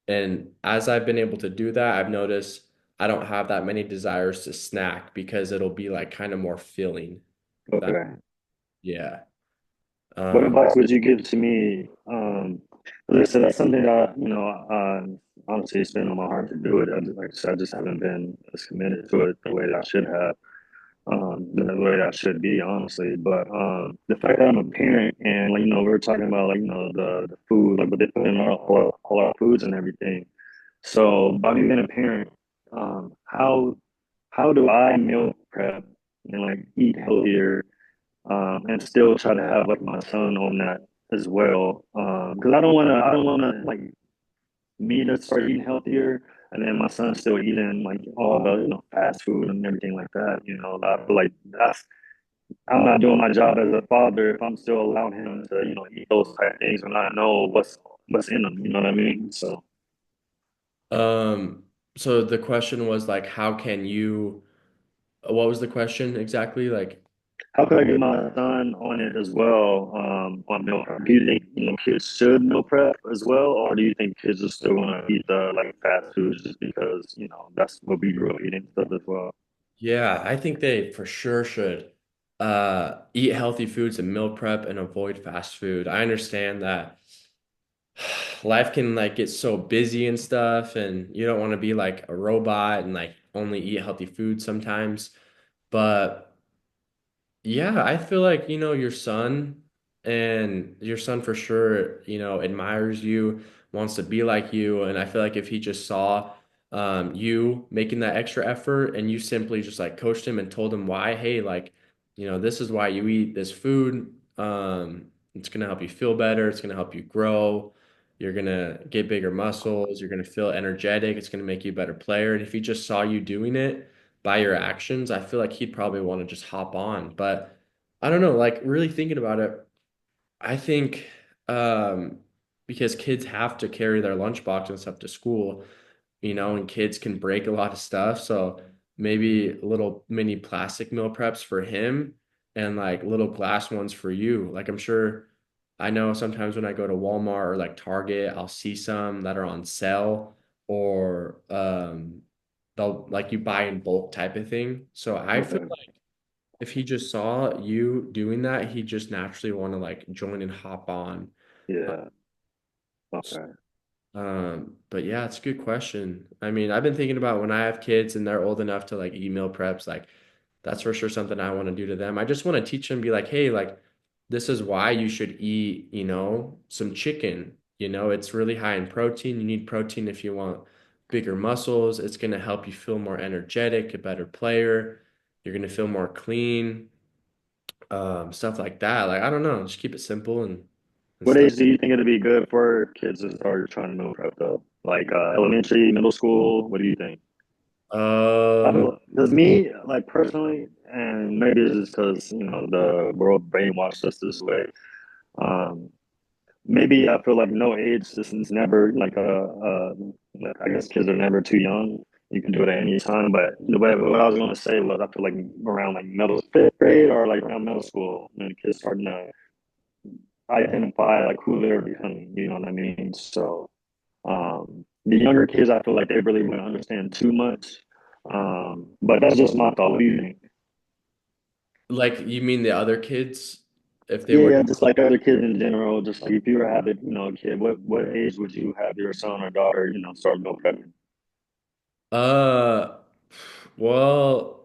And as I've been able to do that, I've noticed I don't have that many desires to snack because it'll be like kind of more filling. That Okay. yeah. What Um, advice would you give to me? Listen, that's something that, honestly, it's been on my heart to do it. Like I said, I just haven't been as committed to it the way that I should have, the way that I should be, honestly. But the fact that I'm a parent and, like, we were talking about, like, the food, like what they put in all our foods and everything. So, by me being a parent, um, how, how do I meal prep and, like, eat healthier? And still try to have like my son on that as well. Because I don't want to like me to start eating healthier, and then my son's still eating like all the fast food and everything like that. I feel like I'm not doing my job as a father if I'm still allowing him to eat those type of things when I know what's in them. You know what I mean? So um, so the question was like, how can you, what was the question exactly? Like, how could I get my son on it as well, on meal prep? Do you think kids should meal prep as well, or do you think kids are still gonna eat the like fast foods just because that's what we grew up eating stuff as well? yeah, I think they for sure should eat healthy foods and meal prep and avoid fast food. I understand that life can like get so busy and stuff, and you don't want to be like a robot and like only eat healthy food sometimes. But yeah, I feel like, your son for sure, admires you, wants to be like you. And I feel like if he just saw you making that extra effort and you simply just like coached him and told him why, hey, like, this is why you eat this food. It's gonna help you feel better, it's gonna help you grow, you're gonna get bigger muscles, you're gonna feel energetic, it's gonna make you a better player. And if he just saw you doing it, by your actions, I feel like he'd probably want to just hop on. But I don't know, like really thinking about it, I think um, because kids have to carry their lunchbox and stuff to school, and kids can break a lot of stuff. So maybe little mini plastic meal preps for him and like little glass ones for you. Like I'm sure I know sometimes when I go to Walmart or like Target, I'll see some that are on sale or they'll like you buy in bulk type of thing. So I feel Okay. like if he just saw you doing that, he just naturally want to like join and hop on. Yeah. Okay. But yeah, it's a good question. I mean, I've been thinking about when I have kids and they're old enough to like eat meal preps, like that's for sure something I want to do to them. I just want to teach them, be like, hey, like this is why you should eat, some chicken. It's really high in protein. You need protein if you want bigger muscles. It's going to help you feel more energetic, a better player. You're going to feel more clean, stuff like that. Like, I don't know, just keep it simple and What stuff. age do you think it'd be good for kids to start trying to meal prep though? Like elementary, middle school? What do you think? Um, Does me like personally, and maybe it's just because the world brainwashed us this way. Um, Maybe I feel like no age is never like like, I guess kids are never too young. You can do it at any time. But what I was gonna say was I feel like around like middle fifth grade or like around middle school when kids starting to identify like who they're becoming. You know what I mean? So the younger kids, I feel like they really wouldn't understand too much. But that's just my thought. What do you think? like you mean the other kids, if they Yeah, were yeah, just like other kids in general. Just like if you were having, a kid, what age would you have your son or daughter, start meal prepping? Uh, well,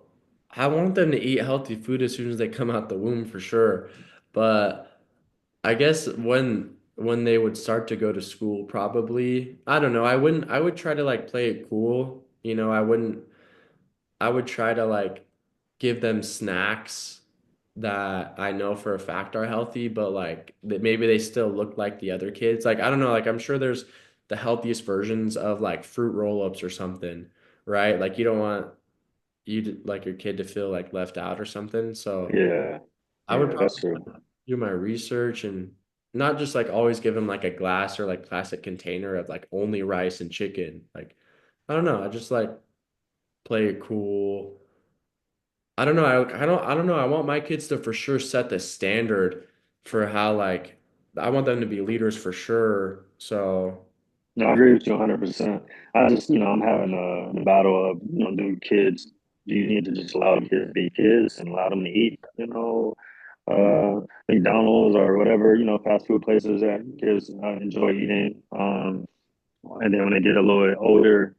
I want them to eat healthy food as soon as they come out the womb for sure. But I guess when they would start to go to school, probably, I don't know. I would try to like play it cool. I would try to like give them snacks that I know for a fact are healthy, but like that maybe they still look like the other kids. Like I don't know, like I'm sure there's the healthiest versions of like fruit roll-ups or something, right? Like you don't want like your kid to feel like left out or something. So Yeah, I would yeah, that's probably true. do my research and not just like always give them like a glass or like plastic container of like only rice and chicken. Like I don't know, I just like play it cool. I don't know. I don't know. I want my kids to for sure set the standard for how like I want them to be leaders for sure. So No, I agree with you 100%. I just, I'm having the battle of, do kids, do you need to just allow the kids to be kids and allow them to eat, McDonald's or whatever, fast food places that kids enjoy eating. And then when they get a little bit older,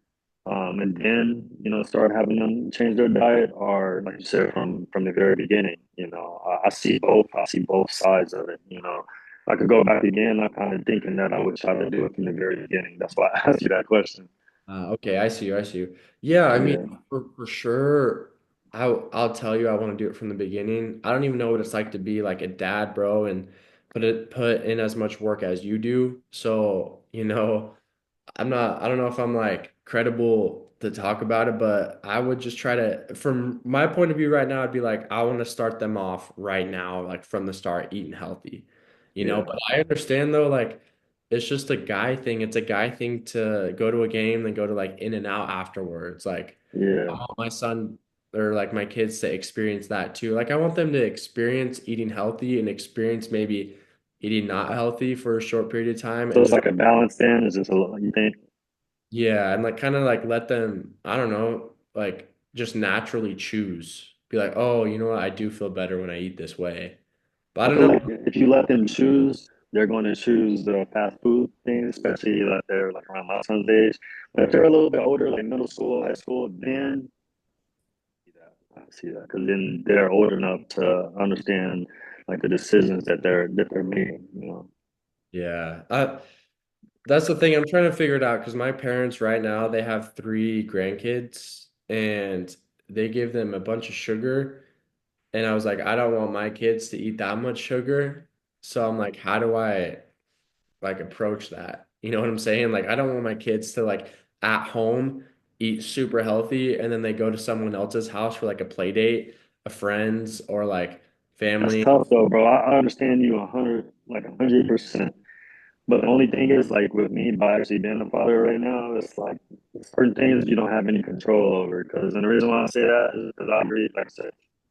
and then start having them change their diet, or like you said, from the very beginning. I see both. I see both sides of it. If I could go back again, I'm kind of thinking that I would try to do it from the very beginning. That's why I asked you that question. okay, I see you. I see you. Yeah, I mean, Yeah, for sure, I'll tell you, I want to do it from the beginning. I don't even know what it's like to be like a dad, bro, and put in as much work as you do. So, I don't know if I'm like credible to talk about it, but I would just try to, from my point of view right now, I'd be like, I want to start them off right now, like from the start, eating healthy, yeah, but I understand though, like, it's just a guy thing. It's a guy thing to go to a game, then go to like in and out afterwards. Like, I yeah. want my son or like my kids to experience that too. Like, I want them to experience eating healthy and experience maybe eating not healthy for a short period of time So and it's just like a balance. Then is just a little, you think? yeah, and like kind of like let them, I don't know, like just naturally choose. Be like, oh, you know what? I do feel better when I eat this way. But I I don't feel know. like if you let them choose, they're going to choose the fast food thing, especially like they're like around my son's age. But if they're a little bit older, like middle school, high school, then I see that because then they're old enough to understand like the decisions that they're making. Yeah. That's the thing. I'm trying to figure it out because my parents right now they have three grandkids and they give them a bunch of sugar. And I was like, I don't want my kids to eat that much sugar. So I'm like, how do I like approach that? You know what I'm saying? Like I don't want my kids to like at home eat super healthy and then they go to someone else's house for like a play date, a friend's or like That's family. tough though, bro. I understand you 100%. But the only thing is, like with me, by actually being a father right now, it's like certain things you don't have any control over. Because, and the reason why I say that is because I agree, like I said,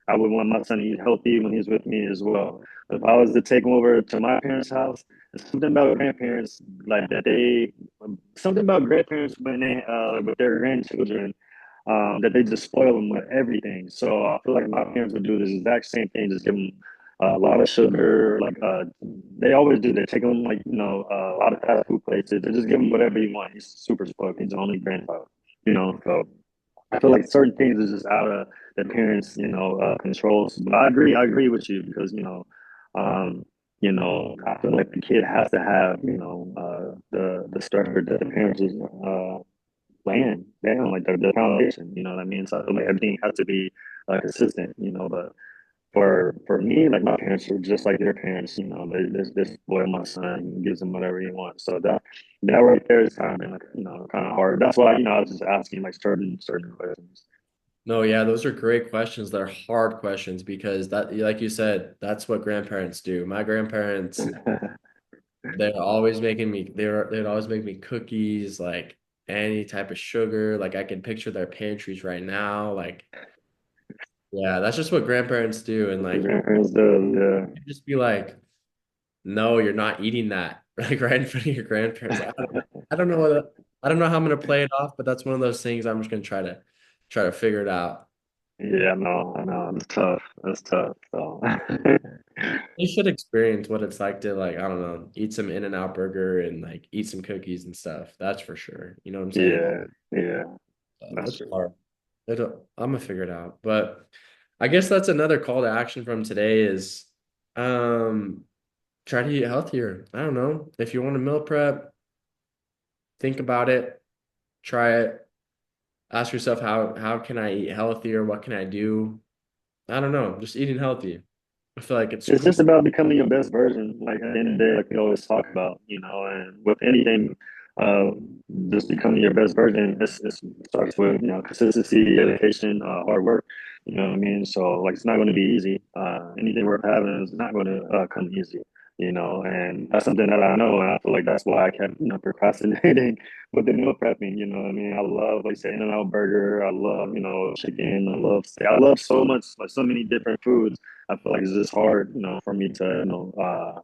I would want my son to eat healthy when he's with me as well. If I was to take him over to my parents' house, there's something about grandparents, like that something about grandparents when they, with their grandchildren, that they just spoil them with everything. So I feel like my parents would do this exact same thing, just give them a lot of sugar. Like they always do. They take them like a lot of fast food places. They just give him whatever he wants. He's super spoiled. He's the only grandchild. So I feel like certain things is just out of the parents, controls. But I agree with you because um, I feel like the kid has to have the structure that the parents is laying down, like the foundation. You know what I mean? So I feel like everything has to be consistent. But for me, like my parents were just like their parents. They spoil my son and gives him whatever he wants. So that right there is kind of been like kind of hard. That's why I was just asking like certain questions. No, yeah, those are great questions. They're hard questions because that, like you said, that's what grandparents do. My grandparents, they'd always make me cookies, like any type of sugar. Like I can picture their pantries right now. Like, yeah, that's just what grandparents do. And What the like, grandparents do, yeah. you just be like, no, you're not eating that, like right in front of your grandparents. I don't know I don't know how I'm gonna play it off, but that's one of those things I'm just gonna try to figure it out. Yeah, I know. It's tough. It's tough. So You should experience what it's like to like, I don't know, eat some In-N-Out burger and like eat some cookies and stuff. That's for sure. You know what I'm saying? yeah, yeah, that's It's true. hard. I'm gonna figure it out. But I guess that's another call to action from today is um try to eat healthier. I don't know. If you want to meal prep, think about it, try it, ask yourself how can I eat healthier? What can I do? I don't know, just eating healthy. I feel like it's It's pretty just about becoming your best version. Like at the end of the day, like we always talk about, and with anything, uh, just becoming your best version. It starts with consistency, dedication, hard work. You know what I mean? So like it's not going to be easy. Anything worth having is not going to come easy. And that's something that I know, and I feel like that's why I kept procrastinating with the meal prepping. You know what I mean? I love, like, say, In-N-Out Burger. I love, chicken. I love steak. I love so much, like so many different foods. I feel like it's just hard, for me to,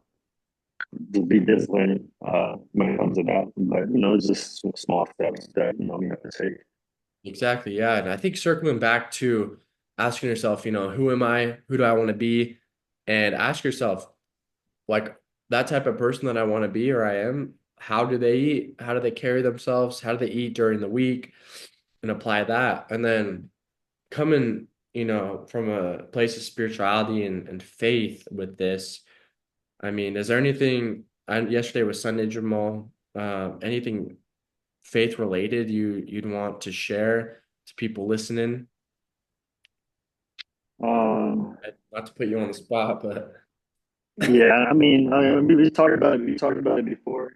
to be disciplined when it comes to that. But it's just small steps that we have to take. exactly, yeah. And I think circling back to asking yourself, who am I? Who do I want to be? And ask yourself, like that type of person that I want to be or I am, how do they eat? How do they carry themselves? How do they eat during the week? And apply that. And then coming, from a place of spirituality and faith with this, I mean, is there anything, yesterday was Sunday, Jamal, anything faith related you'd want to share to people listening? Um, Not to put you on the spot, but Yeah, I mean, we talked about it. We talked about it before.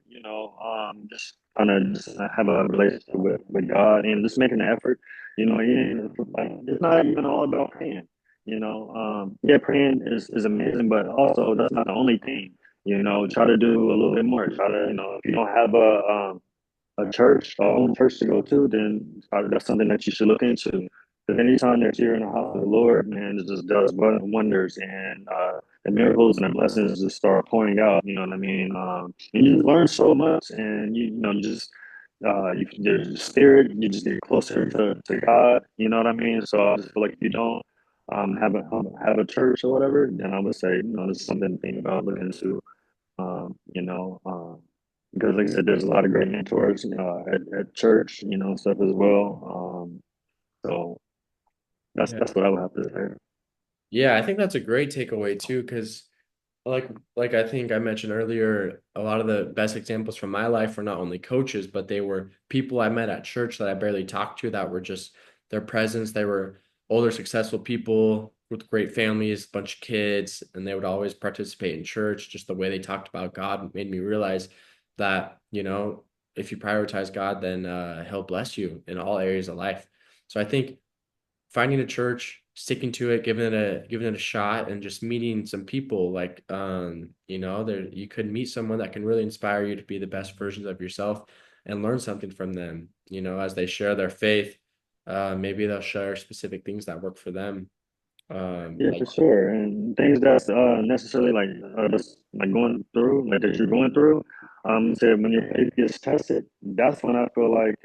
Just kind of just have a relationship with God and just making an effort. Like, it's not even all about praying. Yeah, praying is amazing, but also that's not the only thing. Try to do a little bit more. Try to, if you don't have a church, a home church to go to, then that's something that you should look into. Because anytime that you're in the house of the Lord, man, it just does wonders, and the miracles and the blessings just start pouring out. You know what I mean? And you learn so much, and just your spirit, you just get closer to God. You know what I mean? So I just feel like if you don't have a church or whatever, then I would say this is something to think about looking into. Um, you know, um, because like I said, there's a lot of great mentors, at church, stuff as well. So that's yeah. that's what I would have to say. Yeah, I think that's a great takeaway too, because like I think I mentioned earlier, a lot of the best examples from my life were not only coaches, but they were people I met at church that I barely talked to that were just their presence. They were older, successful people with great families, bunch of kids, and they would always participate in church. Just the way they talked about God made me realize that, if you prioritize God, then he'll bless you in all areas of life. So I think finding a church, sticking to it, giving it a shot, and just meeting some people like there you could meet someone that can really inspire you to be the best versions of yourself and learn something from them, as they share their faith. Maybe they'll share specific things that work for them. Yeah, Like for sure. And things that's necessarily like just like going through, like that you're going through. Say when your faith gets tested, that's when I feel like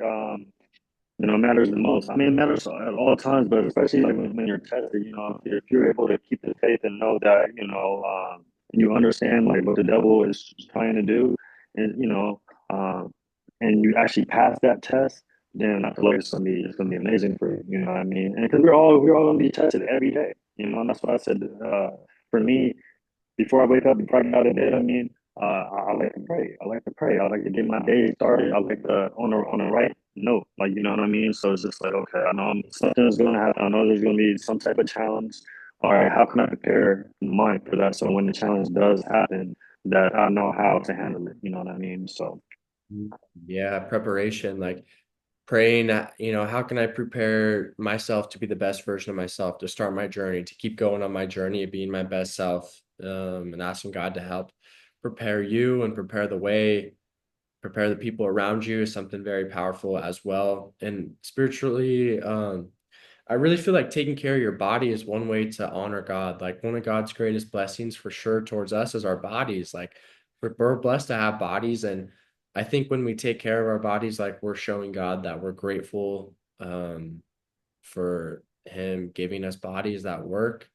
matters the most. I mean, it matters at all times, but especially like when you're tested, if you're able to keep the faith and know that, you understand like what the devil is trying to do, and um, and you actually pass that test, then I feel like it's gonna be amazing for you. You know what I mean? And because we're all gonna be tested every day, and that's why I said for me, before I wake up, before I get out of bed, I mean, I like to pray. I like to pray. I like to get my day started. I like to on the right note, like you know what I mean. So it's just like, okay, I know something's going to happen. I know there's going to be some type of challenge. All right, how can I prepare my mind for that? So when the challenge does happen, that I know how to handle it. You know what I mean? So yeah, preparation, like praying, how can I prepare myself to be the best version of myself, to start my journey, to keep going on my journey of being my best self, and asking God to help prepare you and prepare the way, prepare the people around you is something very powerful as well. And spiritually, I really feel like taking care of your body is one way to honor God. Like one of God's greatest blessings for sure towards us is our bodies. Like we're blessed to have bodies. And I think when we take care of our bodies, like we're showing God that we're grateful for him giving us bodies that work.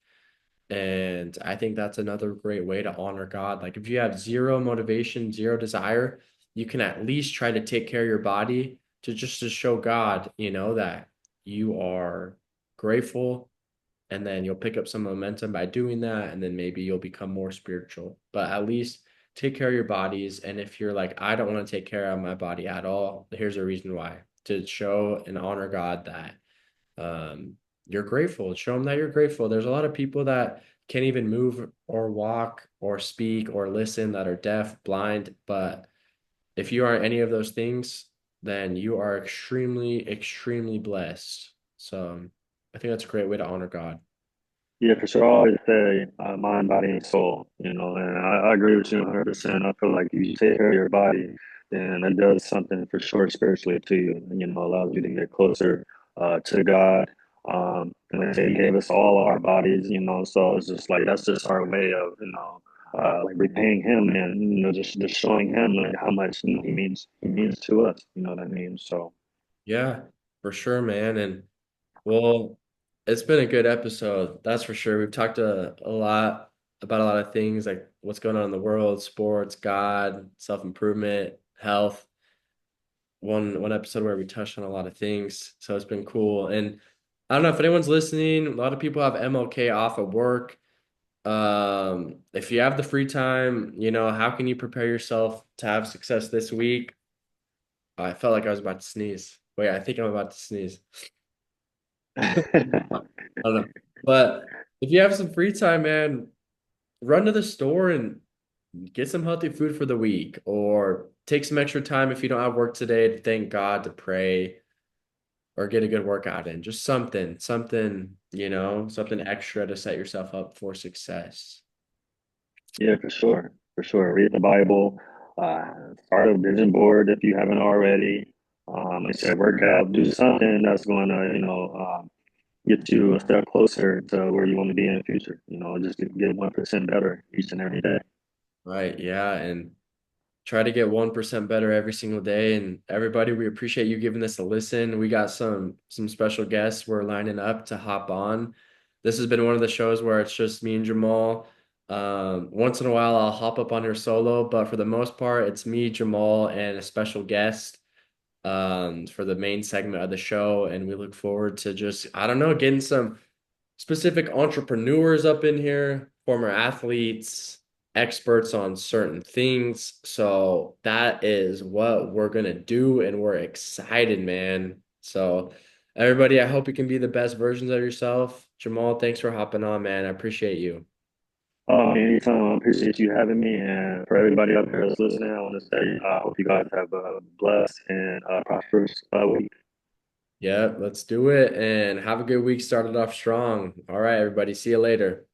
And I think that's another great way to honor God. Like if you have zero motivation, zero desire, you can at least try to take care of your body to just to show God, that you are grateful and then you'll pick up some momentum by doing that, and then maybe you'll become more spiritual. But at least take care of your bodies. And if you're like, I don't want to take care of my body at all, here's a reason why: to show and honor God that you're grateful. Show them that you're grateful. There's a lot of people that can't even move or walk or speak or listen, that are deaf, blind. But if you aren't any of those things, then you are extremely, extremely blessed. So I think that's a great way to honor God. Yeah, for sure. I always say mind, body, and soul, and I agree with you 100%. I feel like if you take care of your body, then it does something for sure spiritually to you, allows you to get closer to God. And like I say, He gave us all our bodies, so it's just like that's just our way of, like repaying Him and, just showing Him like how much He means to us, you know what I mean? So, Yeah, for sure, man. And well, it's been a good episode, that's for sure. We've talked a lot about a lot of things, like what's going on in the world, sports, God, self-improvement, health. One episode where we touched on a lot of things. So it's been cool. And I don't know if anyone's listening, a lot of people have MLK off of work. If you have the free time, how can you prepare yourself to have success this week? I felt like I was about to sneeze. Wait, I think I'm about to sneeze. I don't know. But if you have some free time, man, run to the store and get some healthy food for the week, or take some extra time if you don't have work today to thank God, to pray, or get a good workout in. Just something extra to set yourself up for success. Yeah, for sure. For sure. Read the Bible, start a vision board if you haven't already. Like I said, work out, do something that's going to, get you a step closer to where you want to be in the future. Just get 1% better each and every day. Right. Yeah. And try to get 1% better every single day. And everybody, we appreciate you giving this a listen. We got some special guests we're lining up to hop on. This has been one of the shows where it's just me and Jamal. Once in a while, I'll hop up on here solo, but for the most part, it's me, Jamal, and a special guest for the main segment of the show. And we look forward to just, I don't know, getting some specific entrepreneurs up in here, former athletes, experts on certain things. So that is what we're gonna do, and we're excited, man. So everybody, I hope you can be the best versions of yourself. Jamal, thanks for hopping on, man. I appreciate you. Anytime, I appreciate you having me. And for everybody out there that's listening, I want to say, I hope you guys have a blessed and prosperous week. Yeah, let's do it and have a good week. Started off strong. All right, everybody. See you later.